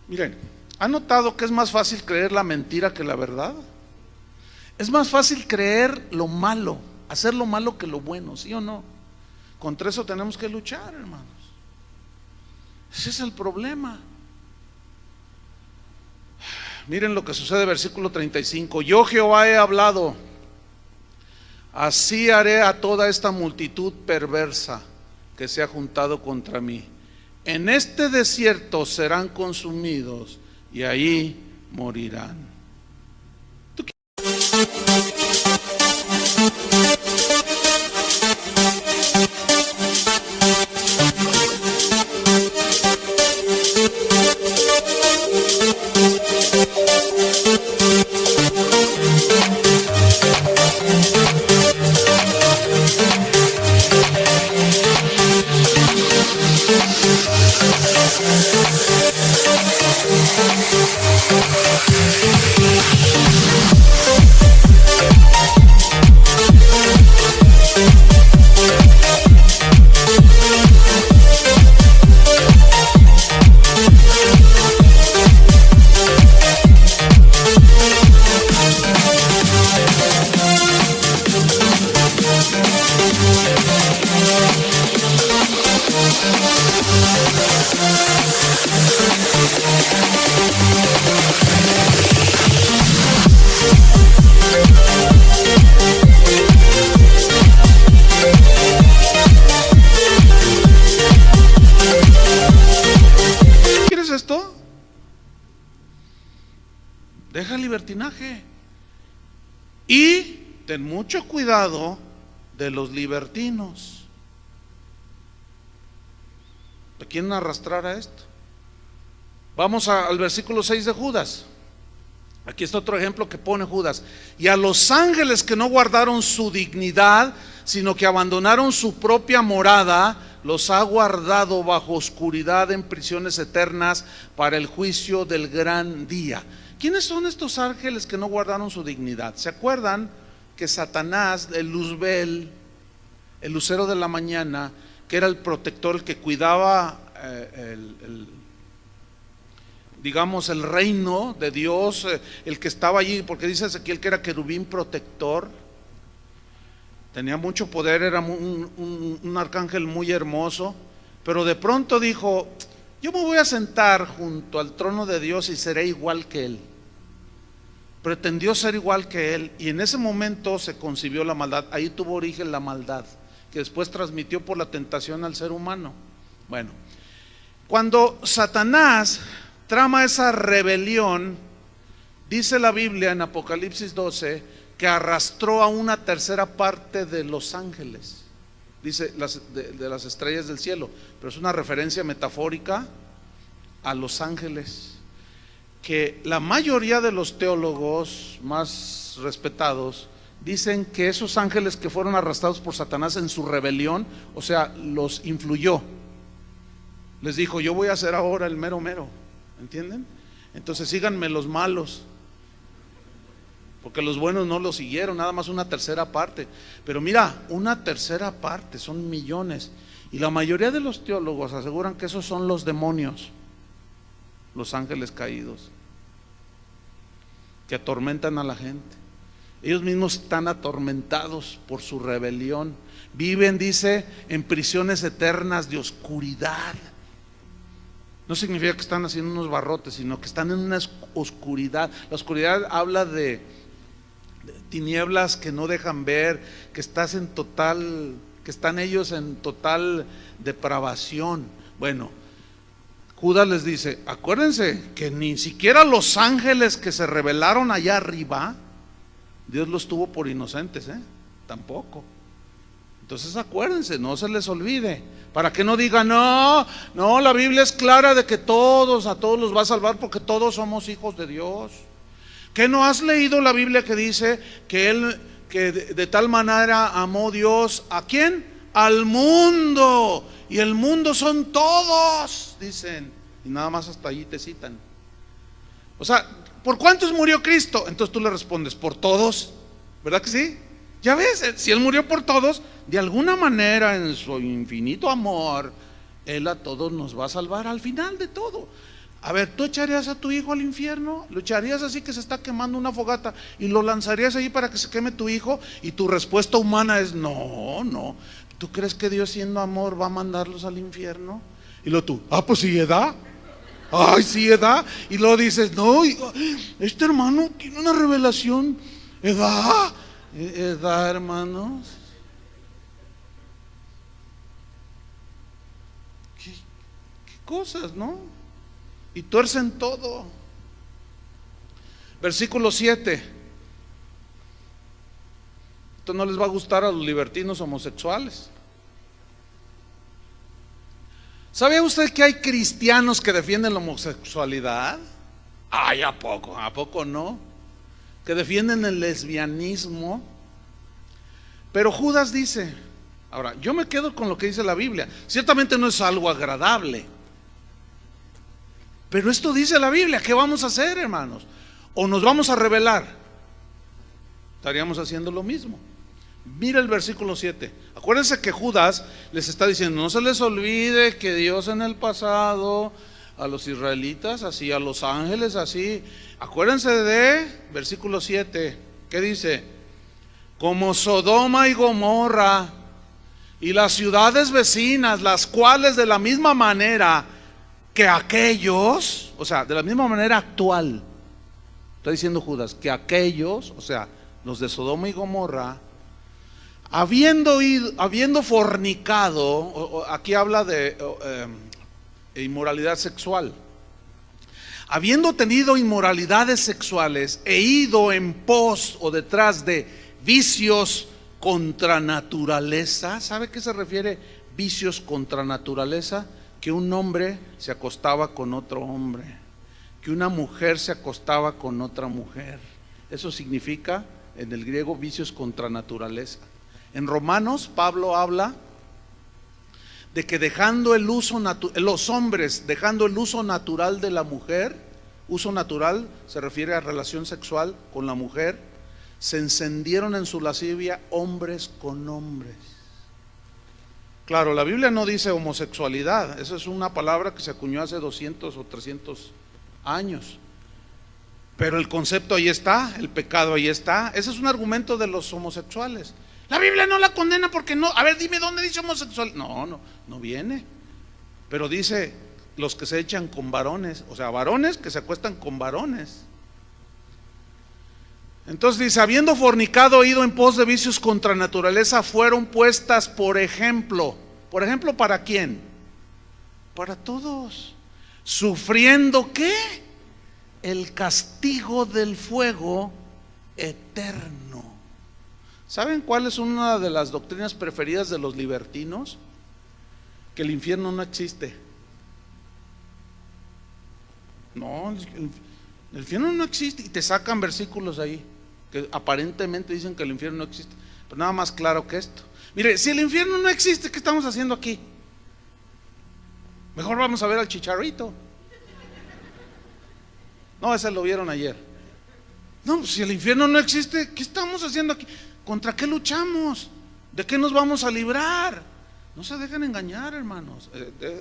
Miren, ¿Ha notado que es más fácil creer la mentira que la verdad? Es más fácil creer lo malo, hacer lo malo que lo bueno, ¿sí o no? Contra eso tenemos que luchar, hermanos. Ese es el problema. Miren lo que sucede, versículo 35. Yo Jehová he hablado, así haré a toda esta multitud perversa que se ha juntado contra mí. En este desierto serán consumidos y ahí morirán. Esto deja el libertinaje y ten mucho cuidado de los libertinos. ¿Te quieren arrastrar a esto? Vamos al versículo 6 de Judas. Aquí está otro ejemplo que pone Judas. Y a los ángeles que no guardaron su dignidad, sino que abandonaron su propia morada, los ha guardado bajo oscuridad en prisiones eternas para el juicio del gran día. ¿Quiénes son estos ángeles que no guardaron su dignidad? ¿Se acuerdan que Satanás, el Luzbel, el lucero de la mañana, que era el protector, el que cuidaba digamos el reino de Dios, el que estaba allí, porque dice Ezequiel que era querubín protector, tenía mucho poder, era un arcángel muy hermoso, pero de pronto dijo: yo me voy a sentar junto al trono de Dios y seré igual que Él. Pretendió ser igual que Él, y en ese momento se concibió la maldad. Ahí tuvo origen la maldad, que después transmitió por la tentación al ser humano. Bueno, cuando Satanás trama esa rebelión, dice la Biblia en Apocalipsis 12 que arrastró a una tercera parte de los ángeles, dice de las estrellas del cielo, pero es una referencia metafórica a los ángeles, que la mayoría de los teólogos más respetados dicen que esos ángeles que fueron arrastrados por Satanás en su rebelión, o sea, los influyó, les dijo: yo voy a ser ahora el mero mero, ¿entienden? Entonces síganme los malos, porque los buenos no lo siguieron, nada más una tercera parte. Pero mira, una tercera parte, son millones. Y la mayoría de los teólogos aseguran que esos son los demonios, los ángeles caídos, que atormentan a la gente. Ellos mismos están atormentados por su rebelión. Viven, dice, en prisiones eternas de oscuridad. No significa que están haciendo unos barrotes, sino que están en una oscuridad. La oscuridad habla de tinieblas que no dejan ver, que están ellos en total depravación. Bueno, Judas les dice: acuérdense que ni siquiera los ángeles que se rebelaron allá arriba, Dios los tuvo por inocentes, tampoco. Entonces acuérdense, no se les olvide, para que no digan: no, la Biblia es clara de que a todos los va a salvar, porque todos somos hijos de Dios. ¿Qué no has leído la Biblia que dice que de tal manera amó Dios a quién? Al mundo, y el mundo son todos, dicen, y nada más hasta allí te citan. O sea, ¿por cuántos murió Cristo? Entonces tú le respondes: por todos, ¿verdad que sí? Ya ves, si Él murió por todos, de alguna manera en su infinito amor, Él a todos nos va a salvar al final de todo. A ver, ¿tú echarías a tu hijo al infierno? ¿Lo echarías así que se está quemando una fogata y lo lanzarías ahí para que se queme tu hijo? Y tu respuesta humana es no, no. ¿Tú crees que Dios, siendo amor, va a mandarlos al infierno? Y luego tú, pues sí, ¿edad? Ay, sí, ¿edad? Y luego dices, no, este hermano tiene una revelación. ¿Edad? ¿Edad, hermanos? ¿Qué cosas, no? Y tuercen todo. Versículo 7. Esto no les va a gustar a los libertinos homosexuales. ¿Sabe usted que hay cristianos que defienden la homosexualidad? Ay, ¿a poco? ¿A poco no? Que defienden el lesbianismo. Pero Judas dice, ahora, yo me quedo con lo que dice la Biblia. Ciertamente no es algo agradable, pero esto dice la Biblia. ¿Qué vamos a hacer, hermanos? ¿O nos vamos a rebelar? Estaríamos haciendo lo mismo. Mira el versículo 7. Acuérdense que Judas les está diciendo, no se les olvide que Dios en el pasado a los israelitas así, a los ángeles así. Acuérdense de versículo 7. ¿Qué dice? Como Sodoma y Gomorra y las ciudades vecinas, las cuales de la misma manera que aquellos, o sea, de la misma manera actual, está diciendo Judas, que aquellos, o sea, los de Sodoma y Gomorra, habiendo fornicado, aquí habla de inmoralidad sexual, habiendo tenido inmoralidades sexuales e ido en pos o detrás de vicios contra naturaleza. ¿Sabe a qué se refiere vicios contra naturaleza? Que un hombre se acostaba con otro hombre, que una mujer se acostaba con otra mujer. Eso significa en el griego vicios contra naturaleza. En Romanos Pablo habla de que dejando el uso los hombres dejando el uso natural de la mujer, uso natural se refiere a relación sexual con la mujer, se encendieron en su lascivia hombres con hombres. Claro, la Biblia no dice homosexualidad, esa es una palabra que se acuñó hace 200 o 300 años. Pero el concepto ahí está, el pecado ahí está. Ese es un argumento de los homosexuales. La Biblia no la condena porque no. A ver, dime dónde dice homosexual. No viene. Pero dice los que se echan con varones, o sea, varones que se acuestan con varones. Entonces dice, habiendo fornicado, ido en pos de vicios contra naturaleza, fueron puestas por ejemplo. ¿Por ejemplo para quién? Para todos. Sufriendo ¿qué? El castigo del fuego eterno. ¿Saben cuál es una de las doctrinas preferidas de los libertinos? Que el infierno no existe. No, el infierno no existe. Y te sacan versículos ahí que aparentemente dicen que el infierno no existe, pero nada más claro que esto. Mire, si el infierno no existe, ¿qué estamos haciendo aquí? Mejor vamos a ver al Chicharito. No, ese lo vieron ayer. No, si el infierno no existe, ¿qué estamos haciendo aquí? ¿Contra qué luchamos? ¿De qué nos vamos a librar? No se dejen engañar, hermanos.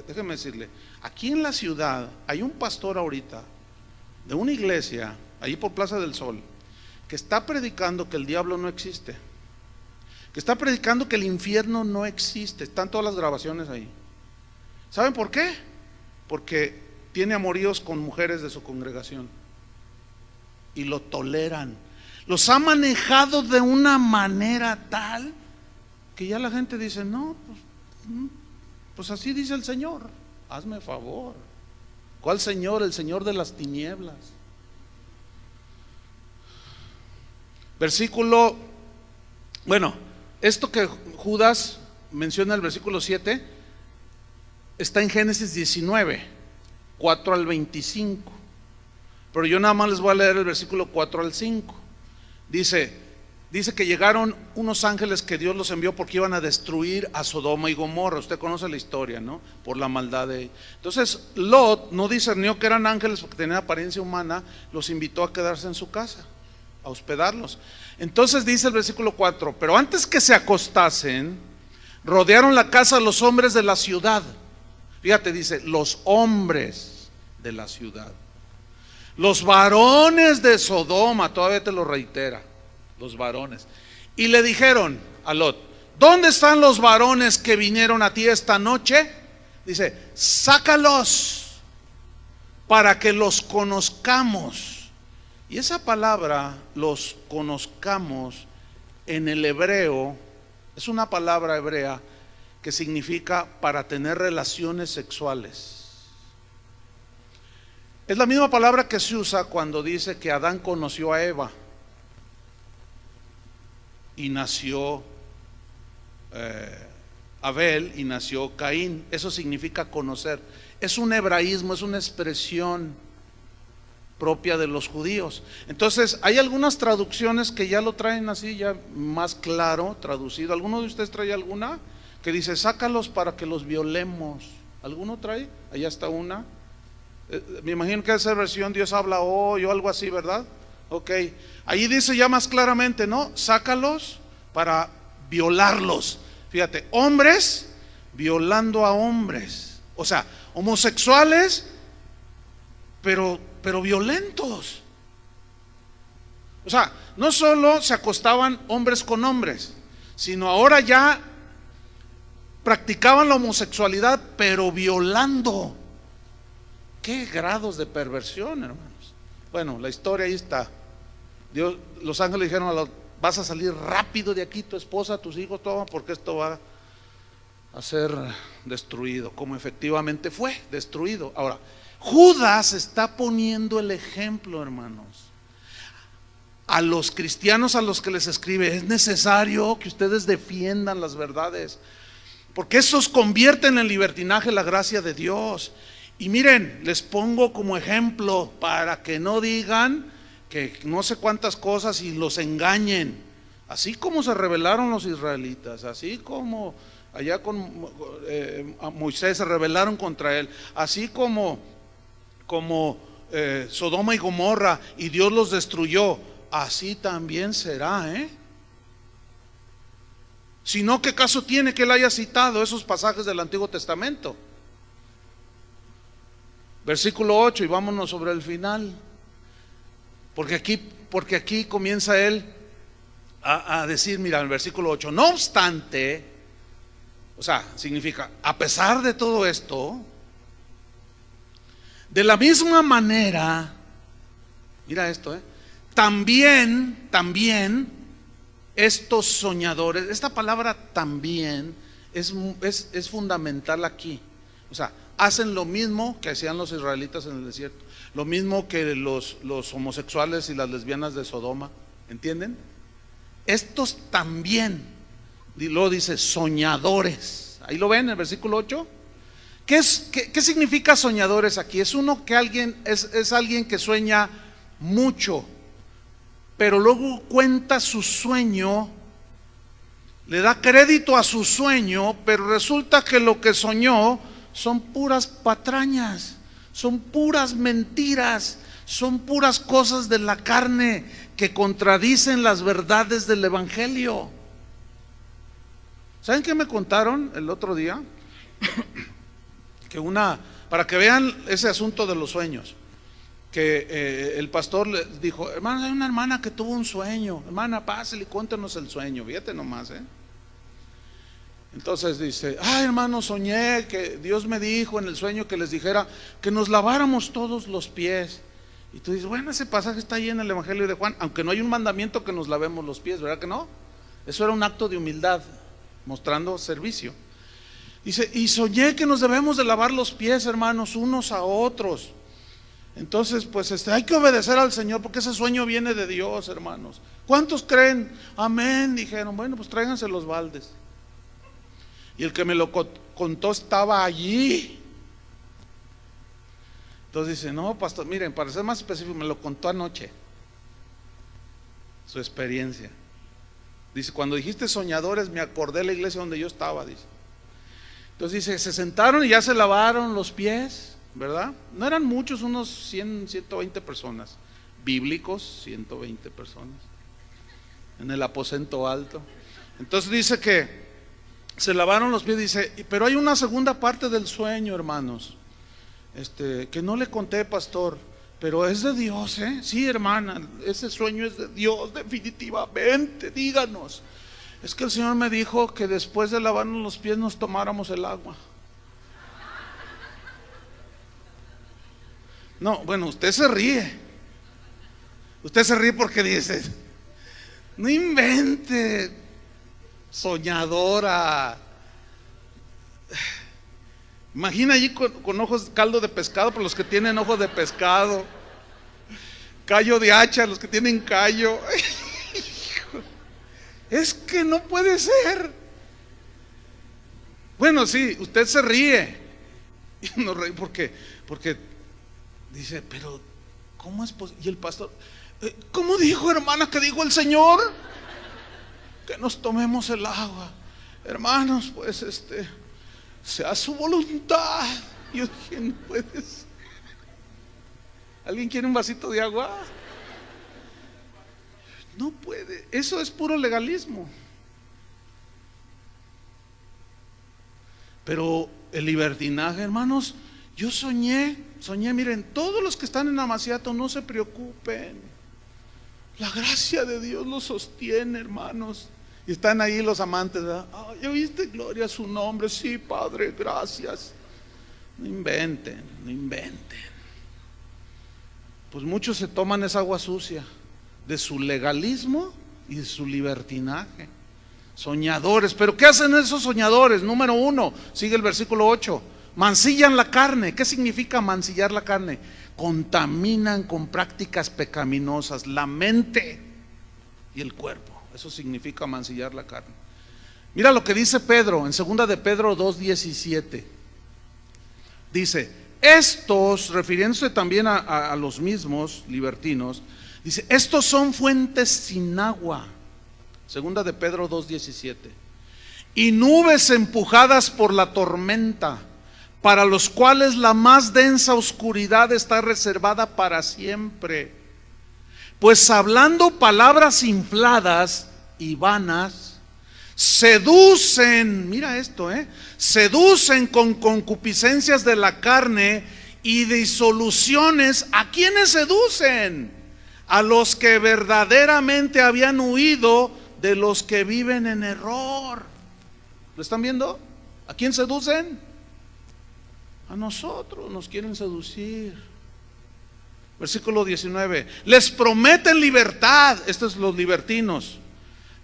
Déjenme decirle, aquí en la ciudad hay un pastor ahorita de una iglesia, allí por Plaza del Sol, que está predicando que el diablo no existe, que está predicando que el infierno no existe. Están todas las grabaciones ahí. ¿Saben por qué? Porque tiene amoríos con mujeres de su congregación y lo toleran. Los ha manejado de una manera tal que ya la gente dice, no, pues así dice el Señor, hazme favor. ¿Cuál Señor? El Señor de las tinieblas. Versículo, bueno, esto que Judas menciona en el versículo 7 está en Génesis 19, 4 al 25. Pero yo nada más les voy a leer el versículo 4 al 5. Dice que llegaron unos ángeles que Dios los envió porque iban a destruir a Sodoma y Gomorra. Usted conoce la historia, ¿no? Por la maldad de ellos. Entonces Lot no discernió que eran ángeles porque tenían apariencia humana, los invitó a quedarse en su casa, a hospedarlos. Entonces dice el versículo 4, pero antes que se acostasen, rodearon la casa los hombres de la ciudad. Fíjate, dice, los hombres de la ciudad. Los varones de Sodoma, todavía te lo reitera, los varones. Y le dijeron a Lot: ¿dónde están los varones que vinieron a ti esta noche? Dice: sácalos para que los conozcamos. Y esa palabra, los conozcamos, en el hebreo, es una palabra hebrea que significa para tener relaciones sexuales. Es la misma palabra que se usa cuando dice que Adán conoció a Eva y nació Abel y nació Caín. Eso significa conocer. Es un hebraísmo, es una expresión propia de los judíos. Entonces hay algunas traducciones que ya lo traen así, ya más claro traducido. ¿Alguno de ustedes trae alguna que dice: sácalos para que los violemos? ¿Alguno trae? Allá está una. Me imagino que esa versión Dios habla hoy o algo así, ¿verdad? Ok, ahí dice ya más claramente, ¿no? Sácalos para violarlos. Fíjate, hombres violando a hombres, o sea, homosexuales, pero violentos. O sea, no solo se acostaban hombres con hombres, sino ahora ya practicaban la homosexualidad, pero violando. ¿Qué grados de perversión, hermanos? Bueno, la historia ahí está. Dios, los ángeles dijeron a Lot: vas a salir rápido de aquí, tu esposa, tus hijos, todo, porque esto va a ser destruido, como efectivamente fue destruido. Ahora, Judas está poniendo el ejemplo, hermanos, a los cristianos a los que les escribe: es necesario que ustedes defiendan las verdades, porque esos convierten en libertinaje la gracia de Dios. Y miren, les pongo como ejemplo para que no digan que no sé cuántas cosas y los engañen. Así como se rebelaron los israelitas, así como allá con Moisés se rebelaron contra él, así como Sodoma y Gomorra, y Dios los destruyó, así también será, Si no, ¿qué caso tiene que él haya citado esos pasajes del Antiguo Testamento? Versículo 8, y vámonos sobre el final, porque aquí comienza él a decir, mira, el versículo 8: no obstante, o sea, significa, a pesar de todo esto, de la misma manera, mira esto, también estos soñadores. Esta palabra también es fundamental aquí. O sea, hacen lo mismo que hacían los israelitas en el desierto, lo mismo que los homosexuales y las lesbianas de Sodoma, ¿entienden? Estos también, y luego dice soñadores. Ahí lo ven en el versículo 8. ¿Qué significa soñadores aquí? Es uno que es alguien que sueña mucho, pero luego cuenta su sueño, le da crédito a su sueño, pero resulta que lo que soñó son puras patrañas, son puras mentiras, son puras cosas de la carne que contradicen las verdades del evangelio. ¿Saben qué me contaron el otro día? Que para que vean ese asunto de los sueños, que el pastor le dijo: hermanos, hay una hermana que tuvo un sueño, hermana, pásale y cuéntenos el sueño. Fíjate nomás, Entonces dice: ay, hermano, soñé que Dios me dijo en el sueño que les dijera que nos laváramos todos los pies. Y tú dices: bueno, ese pasaje está ahí en el Evangelio de Juan, aunque no hay un mandamiento que nos lavemos los pies, ¿verdad que no? Eso era un acto de humildad, mostrando servicio. Dice: y soñé que nos debemos de lavar los pies, hermanos, unos a otros. Entonces, pues hay que obedecer al Señor, porque ese sueño viene de Dios, hermanos. ¿Cuántos creen? Amén, dijeron. Bueno, pues tráiganse los baldes. Y el que me lo contó estaba allí. Entonces dice: no, pastor, miren, para ser más específico, me lo contó anoche, su experiencia. Dice: cuando dijiste soñadores, me acordé de la iglesia donde yo estaba, dice. Entonces dice: se sentaron y ya se lavaron los pies, ¿verdad? No eran muchos, unos 100, 120 personas, bíblicos, 120 personas, en el aposento alto. Entonces dice que se lavaron los pies, dice: pero hay una segunda parte del sueño, hermanos. que no le conté, pastor, pero es de Dios, ¿eh? Sí, hermana, ese sueño es de Dios, definitivamente, díganos. Es que el Señor me dijo que después de lavarnos los pies nos tomáramos el agua. No, bueno, usted se ríe. Usted se ríe porque dice, no invente, soñadora. Imagina allí con ojos, caldo de pescado, por los que tienen ojos de pescado, callo de hacha, los que tienen callo. Es que no puede ser. Bueno, sí, usted se ríe. Y no ríe porque dice, pero ¿cómo es posible? Y el pastor, ¿cómo dijo, hermana, que dijo el Señor? Que nos tomemos el agua. Hermanos, pues sea su voluntad. Yo dije, no puedes. ¿Alguien quiere un vasito de agua? No puede. Eso es puro legalismo. Pero el libertinaje, hermanos, yo soñé, miren, todos los que están en Amaciato, no se preocupen. La gracia de Dios los sostiene, hermanos. Y están ahí los amantes, ¿verdad? Ay, ¿oíste? Gloria a su nombre. Sí, Padre, gracias. No inventen, no inventen. Pues muchos se toman esa agua sucia de su legalismo y de su libertinaje. Soñadores. ¿Pero qué hacen esos soñadores? Número 1, sigue el versículo 8. Mancillan la carne. ¿Qué significa mancillar la carne? Contaminan con prácticas pecaminosas la mente y el cuerpo. Eso significa mancillar la carne. Mira lo que dice Pedro en 2 de Pedro 2:17. Dice, estos, refiriéndose también a los mismos libertinos, dice, estos son fuentes sin agua. 2 de Pedro 2:17. Y nubes empujadas por la tormenta, para los cuales la más densa oscuridad está reservada para siempre. Pues hablando palabras infladas y vanas, seducen, mira esto, seducen con concupiscencias de la carne y disoluciones. ¿A quiénes seducen? A los que verdaderamente habían huido de los que viven en error. ¿Lo están viendo? ¿A quién seducen? A nosotros nos quieren seducir. Versículo 19. Les prometen libertad, estos los libertinos,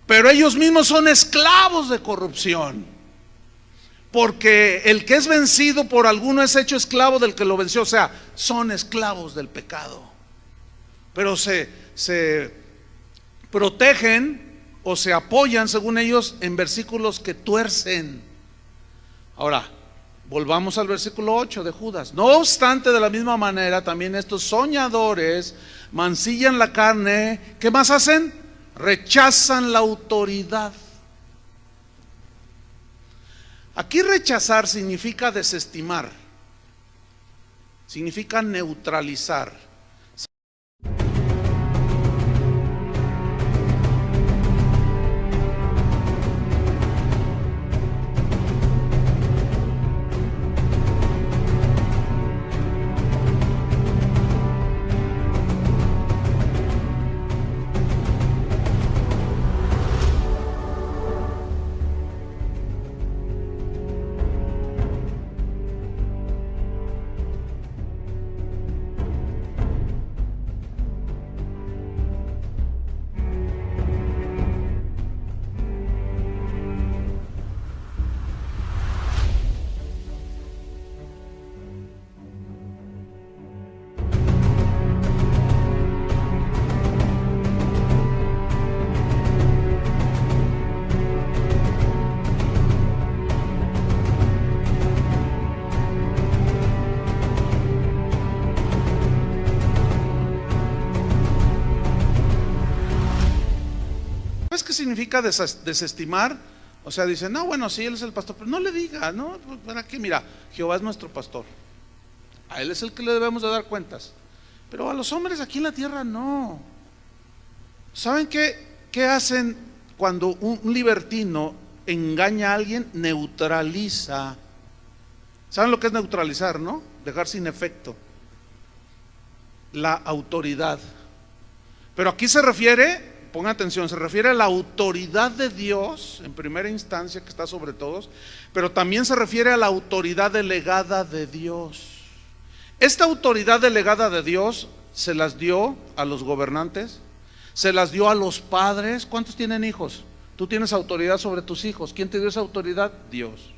pero ellos mismos son esclavos de corrupción. Porque el que es vencido por alguno es hecho esclavo del que lo venció. O sea, son esclavos del pecado. Pero se protegen o se apoyan, según ellos, en versículos que tuercen. Ahora, volvamos al versículo 8 de Judas. No obstante, de la misma manera, también estos soñadores mancillan la carne. ¿Qué más hacen? Rechazan la autoridad. Aquí rechazar significa desestimar, significa neutralizar. ¿Sabes qué significa desestimar? O sea, dicen, no, bueno, sí, él es el pastor, pero no le diga, ¿no? ¿Para qué? Mira, Jehová es nuestro pastor. A él es el que le debemos de dar cuentas. Pero a los hombres aquí en la tierra no. ¿Saben qué hacen cuando un libertino engaña a alguien? Neutraliza. ¿Saben lo que es neutralizar, no? dejar sin efecto la autoridad. Pero aquí se refiere, pongan atención, se refiere a la autoridad de Dios en primera instancia, que está sobre todos, pero también se refiere a la autoridad delegada de Dios. Esta autoridad delegada de Dios se las dio a los gobernantes, se las dio a los padres. ¿Cuántos tienen hijos? Tú tienes autoridad sobre tus hijos. ¿Quién te dio esa autoridad? Dios.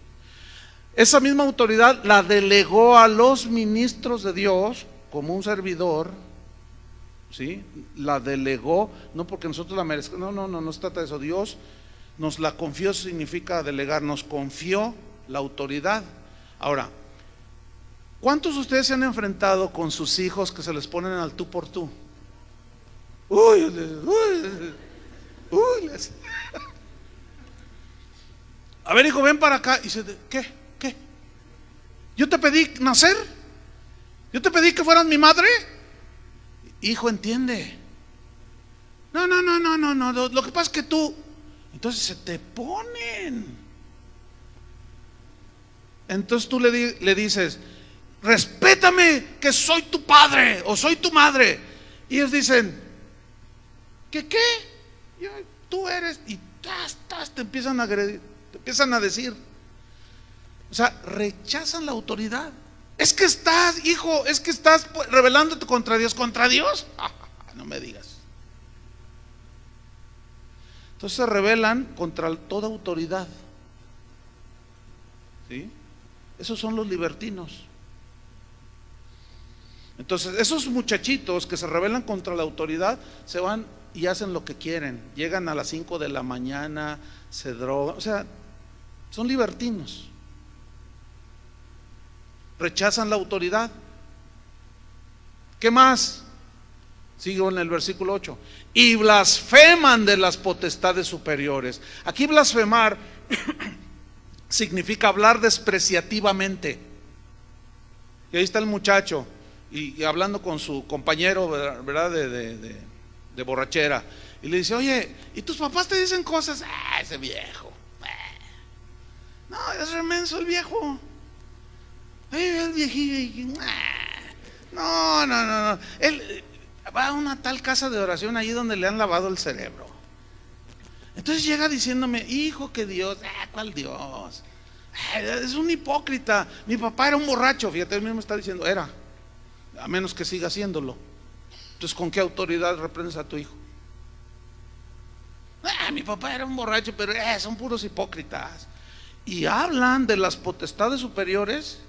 Esa misma autoridad la delegó a los ministros de Dios como un servidor, ¿sí? La delegó, no porque nosotros la merezcamos, no se trata de eso. Dios nos la confió, significa delegar, nos confió la autoridad. Ahora, ¿cuántos de ustedes se han enfrentado con sus hijos que se les ponen al tú por tú? Uy. A ver, hijo, ven para acá. Y dice, ¿qué? ¿Yo te pedí nacer? ¿Yo te pedí que fueras mi madre? Hijo, entiende. No, lo que pasa es que tú. Entonces se te ponen. Entonces tú le dices, respétame que soy tu padre o soy tu madre. Y ellos dicen, ¿qué? Tú eres. Y te empiezan a agredir, te empiezan a decir. O sea, rechazan la autoridad. Es que estás, hijo, rebelándote contra Dios. ¿Contra Dios? No me digas. Entonces se rebelan contra toda autoridad. ¿Sí? Esos son los libertinos. Entonces esos muchachitos que se rebelan contra la autoridad se van y hacen lo que quieren. Llegan a las 5 de la mañana, se drogan, o sea, son libertinos. Rechazan la autoridad. ¿Qué más? Sigo en el versículo 8. Y blasfeman de las potestades superiores. Aquí blasfemar significa hablar despreciativamente. Y ahí está el muchacho y hablando con su compañero, ¿verdad? De borrachera. Y le dice, oye, ¿y tus papás te dicen cosas? Ese viejo. No, es remenso el viejo. El viejillo. No. Él va a una tal casa de oración allí donde le han lavado el cerebro. Entonces llega diciéndome, hijo, que Dios, ¿cuál Dios? Es un hipócrita. Mi papá era un borracho, fíjate, él mismo está diciendo, era, a menos que siga haciéndolo. Entonces, ¿con qué autoridad reprendes a tu hijo? Mi papá era un borracho, pero son puros hipócritas. Y hablan de las potestades superiores,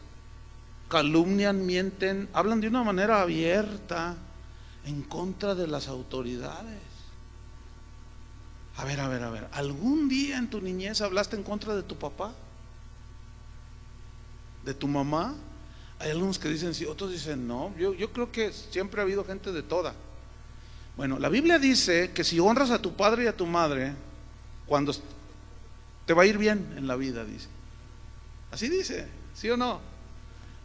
calumnian, mienten, hablan de una manera abierta en contra de las autoridades. A ver, ¿algún día en tu niñez hablaste en contra de tu papá? ¿De tu mamá? Hay algunos que dicen sí, otros dicen no. Yo creo que siempre ha habido gente de toda. Bueno, la Biblia dice que si honras a tu padre y a tu madre, cuando te va a ir bien en la vida, dice. Así dice, ¿sí o no?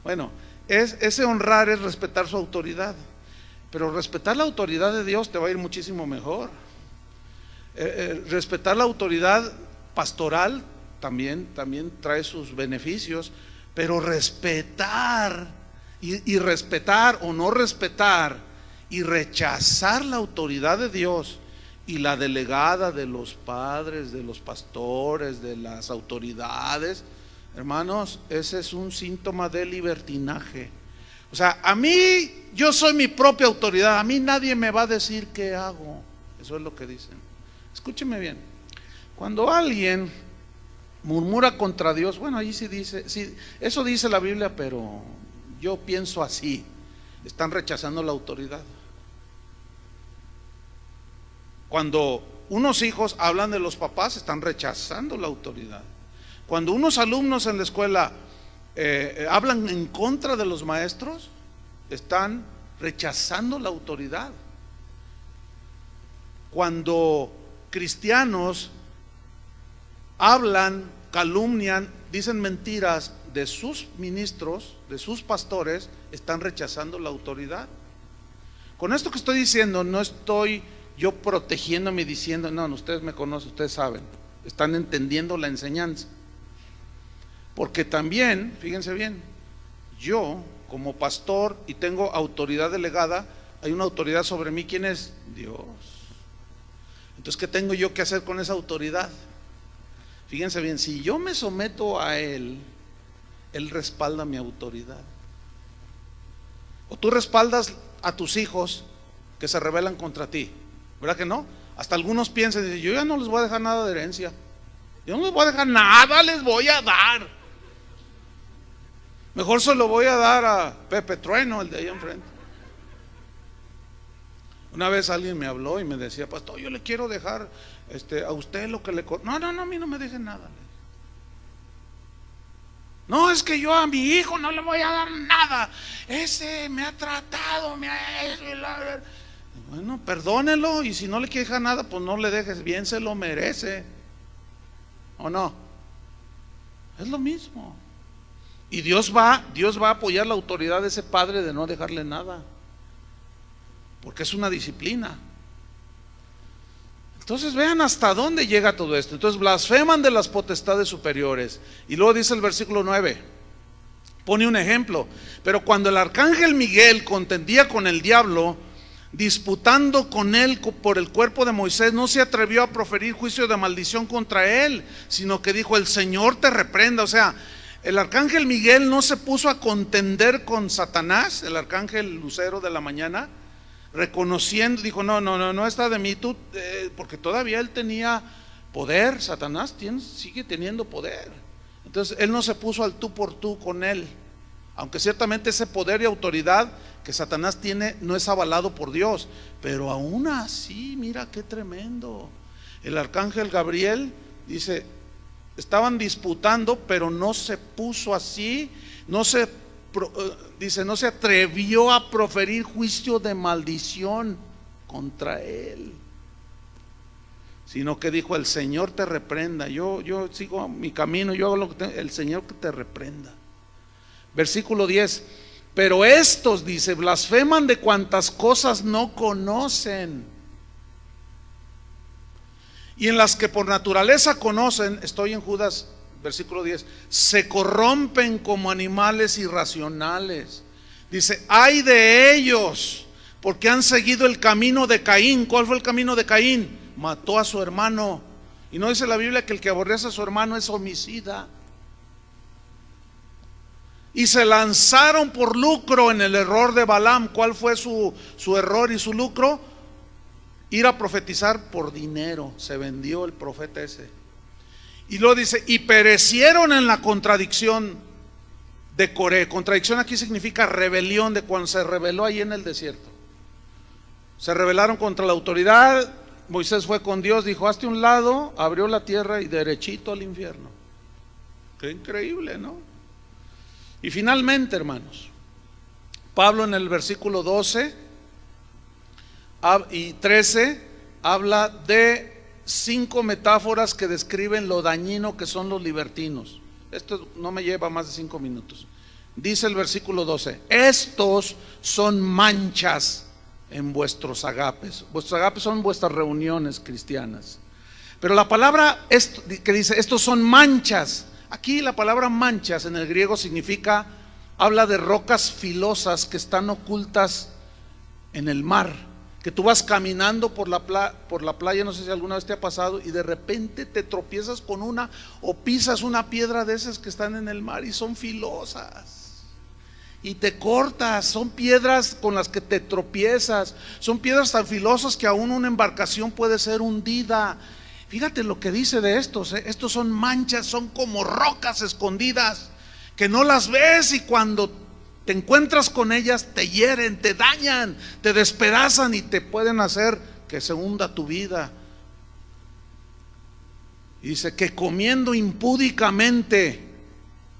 Bueno, ese honrar es respetar su autoridad. Pero respetar la autoridad de Dios te va a ir muchísimo mejor. Respetar la autoridad pastoral también trae sus beneficios. Pero respetar y respetar o no respetar y rechazar la autoridad de Dios y la delegada de los padres, de los pastores, de las autoridades, hermanos, ese es un síntoma de libertinaje. O sea, a mí, yo soy mi propia autoridad, a mí nadie me va a decir qué hago. Eso es lo que dicen. Escúcheme bien, cuando alguien murmura contra Dios, bueno, ahí sí dice, sí, eso dice la Biblia, pero yo pienso así, están rechazando la autoridad. Cuando unos hijos hablan de los papás, están rechazando la autoridad. Cuando unos alumnos en la escuela hablan en contra de los maestros, están rechazando la autoridad. Cuando cristianos hablan, calumnian, dicen mentiras de sus ministros, de sus pastores, están rechazando la autoridad. Con esto que estoy diciendo, no estoy yo protegiéndome diciendo, no, ustedes me conocen, ustedes saben, están entendiendo la enseñanza. Porque también, fíjense bien, yo como pastor y tengo autoridad delegada, hay una autoridad sobre mí. ¿Quién es? Dios. Entonces, ¿qué tengo yo que hacer con esa autoridad? Fíjense bien, si yo me someto a Él, Él respalda mi autoridad. O tú respaldas a tus hijos que se rebelan contra ti, ¿verdad que no? Hasta algunos piensan, dicen, yo ya no les voy a dejar nada de herencia, yo no les voy a dejar nada, les voy a dar. Mejor se lo voy a dar a Pepe Trueno, el de ahí enfrente. Una vez alguien me habló y me decía, pastor, yo le quiero dejar a usted lo que le... No, a mí no me deje nada. No, es que yo a mi hijo no le voy a dar nada. Ese me ha tratado, Bueno, perdónelo, y si no le quiere dejar nada, pues no le dejes, bien se lo merece. ¿O no? Es lo mismo. Y Dios va a apoyar la autoridad de ese padre de no dejarle nada, porque es una disciplina. Entonces vean hasta dónde llega todo esto. Entonces blasfeman de las potestades superiores. Y luego dice el versículo 9, pone un ejemplo: pero cuando el arcángel Miguel contendía con el diablo, disputando con él por el cuerpo de Moisés, no se atrevió a proferir juicio de maldición contra él, sino que dijo, el Señor te reprenda. O sea, el arcángel Miguel no se puso a contender con Satanás, el arcángel lucero de la mañana, reconociendo, dijo, no está de mí, tú, porque todavía él tenía poder. Satanás sigue teniendo poder. Entonces él no se puso al tú por tú con él, aunque ciertamente ese poder y autoridad que Satanás tiene no es avalado por Dios, pero aún así, mira qué tremendo. El arcángel Gabriel dice, estaban disputando, pero no se puso así, no se atrevió a proferir juicio de maldición contra él, sino que dijo, el Señor te reprenda. Yo sigo mi camino, yo hago lo que el Señor que te reprenda. Versículo 10, pero estos, dice, blasfeman de cuantas cosas no conocen, y en las que por naturaleza conocen, estoy en Judas, versículo 10, se corrompen como animales irracionales. Dice, ay de ellos, porque han seguido el camino de Caín. ¿Cuál fue el camino de Caín? Mató a su hermano. Y no dice la Biblia que el que aborrece a su hermano es homicida. Y se lanzaron por lucro en el error de Balaam. ¿Cuál fue su error y su lucro? Ir a profetizar por dinero. Se vendió el profeta ese. Y luego dice, y perecieron en la contradicción de Coré. Contradicción aquí significa rebelión, de cuando se rebeló ahí en el desierto. Se rebelaron contra la autoridad. Moisés fue con Dios, dijo, hazte un lado, abrió la tierra y derechito al infierno. Qué increíble, ¿no? Y finalmente, hermanos, Pablo en el versículo 12 y 13 habla de 5 metáforas que describen lo dañino que son los libertinos. Esto no me lleva más de 5 minutos. Dice el versículo 12, estos son manchas en vuestros agapes. Vuestros agapes son vuestras reuniones cristianas. Pero la palabra que dice, estos son manchas. Aquí la palabra manchas en el griego significa, habla de rocas filosas que están ocultas en el mar. Que tú vas caminando por la playa, no sé si alguna vez te ha pasado, y de repente te tropiezas con una o pisas una piedra de esas que están en el mar y son filosas y te cortas. Son piedras con las que te tropiezas, son piedras tan filosas que aún una embarcación puede ser hundida. Fíjate lo que dice de estos, estos son manchas, son como rocas escondidas que no las ves, y cuando te encuentras con ellas te hieren, te dañan, te despedazan y te pueden hacer que se hunda tu vida. Y dice que comiendo impúdicamente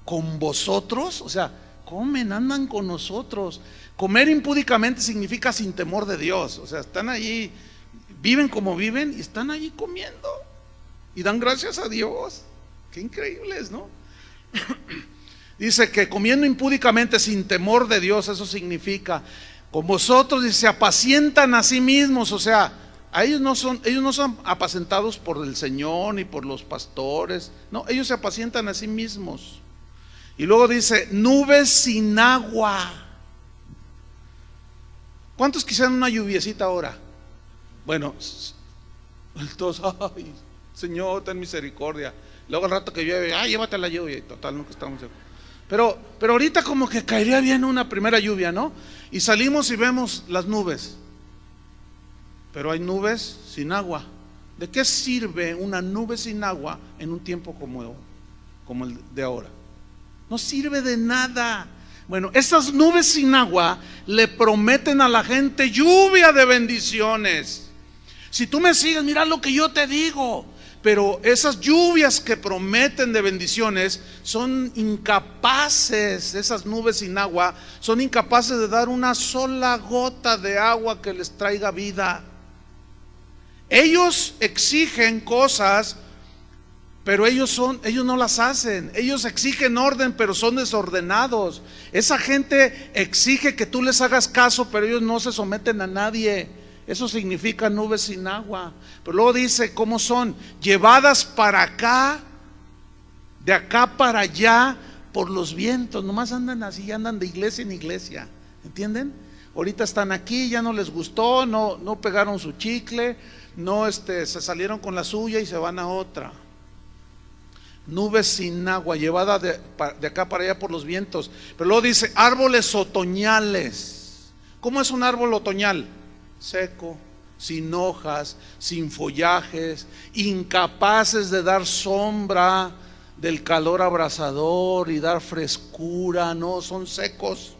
con vosotros, o sea, comen, andan con nosotros. Comer impúdicamente significa sin temor de Dios. O sea, están allí, viven como viven y están allí comiendo y dan gracias a Dios. Qué increíbles, ¿no? Dice que comiendo impúdicamente sin temor de Dios, eso significa con vosotros, y se apacientan a sí mismos. O sea, ellos no son apacentados por el Señor ni por los pastores. No, ellos se apacientan a sí mismos. Y luego dice, nubes sin agua. ¿Cuántos quisieran una lluviecita ahora? Bueno, todos, ay, Señor, ten misericordia. Luego al rato que llueve, ay, llévate la lluvia. Y total, nunca estamos. Pero ahorita como que caería bien una primera lluvia, ¿no? Y salimos y vemos las nubes. Pero hay nubes sin agua. ¿De qué sirve una nube sin agua en un tiempo como el de ahora? No sirve de nada. Bueno, esas nubes sin agua le prometen a la gente lluvia de bendiciones. Si tú me sigues, mira lo que yo te digo. Pero esas lluvias que prometen de bendiciones son incapaces, esas nubes sin agua, son incapaces de dar una sola gota de agua que les traiga vida. Ellos exigen cosas, pero ellos no las hacen. Ellos exigen orden, pero son desordenados. Esa gente exige que tú les hagas caso, pero ellos no se someten a nadie. Eso significa nubes sin agua. Pero luego dice cómo son: llevadas para acá, de acá para allá, por los vientos. Nomás andan así, andan de iglesia en iglesia. ¿Entienden? Ahorita están aquí, ya no les gustó, no pegaron su chicle, se salieron con la suya y se van a otra. Nubes sin agua, llevada de acá para allá por los vientos. Pero luego dice árboles otoñales. ¿Cómo es un árbol otoñal? Seco, sin hojas, sin follajes, incapaces de dar sombra del calor abrasador y dar frescura. No, son secos.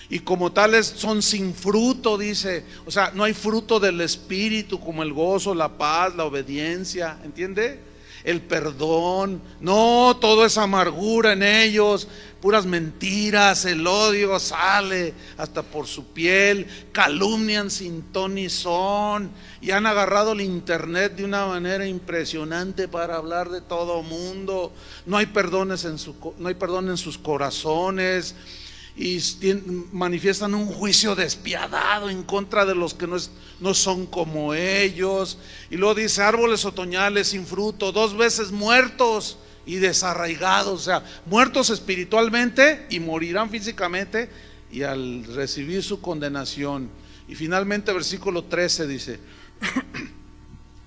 Y como tales son sin fruto, dice. O sea, no hay fruto del Espíritu, como el gozo, la paz, la obediencia, ¿entiende? El perdón. No, todo es amargura en ellos, puras mentiras. El odio sale hasta por su piel. Calumnian sin ton ni son. Y han agarrado el internet de una manera impresionante para hablar de todo mundo. No hay perdón en sus corazones. Y manifiestan un juicio despiadado en contra de los que no son como ellos. Y luego dice árboles otoñales sin fruto, 2 veces muertos y desarraigados. O sea, muertos espiritualmente y morirán físicamente, y al recibir su condenación. Y finalmente versículo 13 dice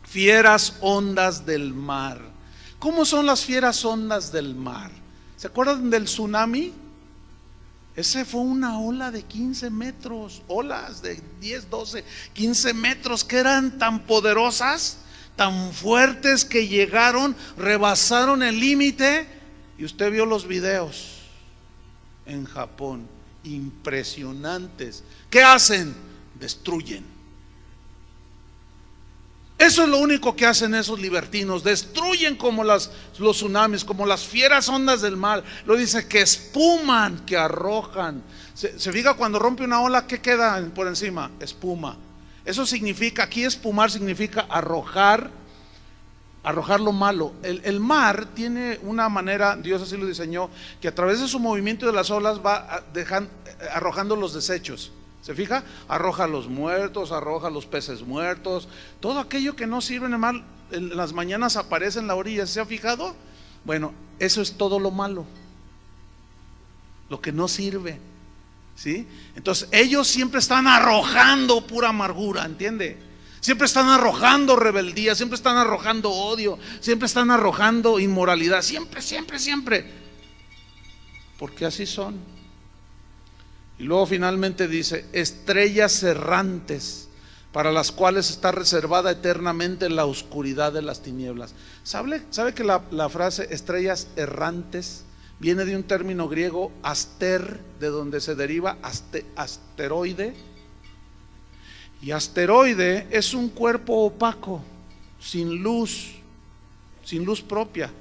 fieras ondas del mar. ¿Cómo son las fieras ondas del mar? ¿Se acuerdan del tsunami? Ese fue una ola de 15 metros, olas de 10, 12, 15 metros que eran tan poderosas, tan fuertes que llegaron, rebasaron el límite. Y usted vio los videos en Japón, impresionantes. ¿Qué hacen? Destruyen. Eso es lo único que hacen esos libertinos, destruyen como los tsunamis, como las fieras ondas del mar. Lo dice que espuman, que arrojan. Se fija cuando rompe una ola, ¿qué queda por encima? Espuma. Eso significa, aquí espumar significa arrojar lo malo. El mar tiene una manera, Dios así lo diseñó, que a través de su movimiento de las olas va arrojando los desechos. ¿Se fija? Arroja a los muertos, arroja a los peces muertos, todo aquello que no sirve en el mar. En las mañanas aparece en la orilla. ¿Se ha fijado? Bueno, eso es todo lo malo, lo que no sirve, ¿sí? Entonces ellos siempre están arrojando pura amargura, ¿entiende? Siempre están arrojando rebeldía, siempre están arrojando odio, siempre están arrojando inmoralidad, siempre, porque así son. Y luego finalmente dice estrellas errantes, para las cuales está reservada eternamente la oscuridad de las tinieblas. ¿Sabe que la frase estrellas errantes viene de un término griego aster, de donde se deriva asteroide? Y asteroide es un cuerpo opaco, sin luz propia.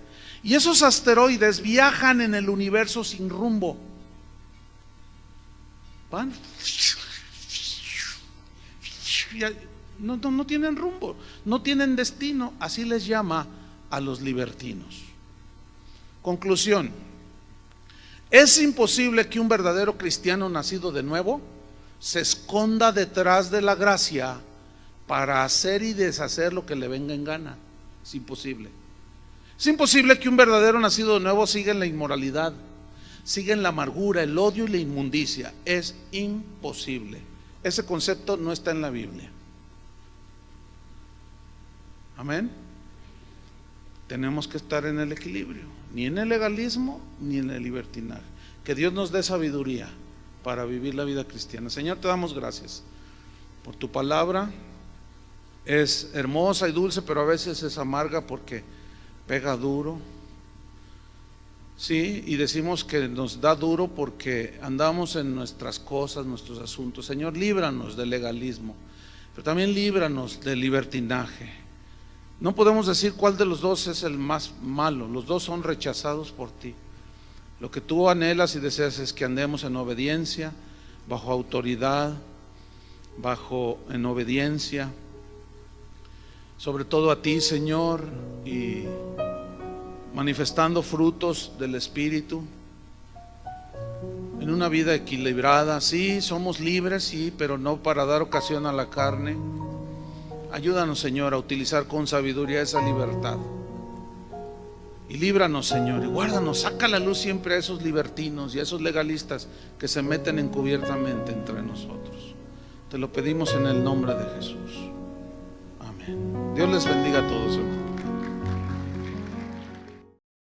Y esos asteroides viajan en el universo sin rumbo. Van, no tienen rumbo, no tienen destino. Así les llama a los libertinos. Conclusión: es imposible que un verdadero cristiano nacido de nuevo se esconda detrás de la gracia para hacer y deshacer lo que le venga en gana. Es imposible. Es imposible que un verdadero nacido de nuevo siga en la inmoralidad, siguen la amargura, el odio y la inmundicia. Es imposible. Ese concepto no está en la Biblia. Amén. Tenemos que estar en el equilibrio, ni en el legalismo ni en el libertinaje. Que Dios nos dé sabiduría para vivir la vida cristiana. Señor, te damos gracias por tu palabra. Es hermosa y dulce, pero a veces es amarga porque pega duro. Sí, y decimos que nos da duro porque andamos en nuestras cosas, nuestros asuntos. Señor, líbranos del legalismo, pero también líbranos del libertinaje. No podemos decir cuál de los dos es el más malo. Los dos son rechazados por ti. Lo que tú anhelas y deseas es que andemos en obediencia, bajo autoridad, en obediencia, sobre todo a ti, Señor, y manifestando frutos del Espíritu en una vida equilibrada. Sí, somos libres, sí, pero no para dar ocasión a la carne. Ayúdanos, Señor, a utilizar con sabiduría esa libertad. Y líbranos, Señor, y guárdanos, saca a la luz siempre a esos libertinos y a esos legalistas que se meten encubiertamente entre nosotros. Te lo pedimos en el nombre de Jesús. Amén. Dios les bendiga a todos, hermanos.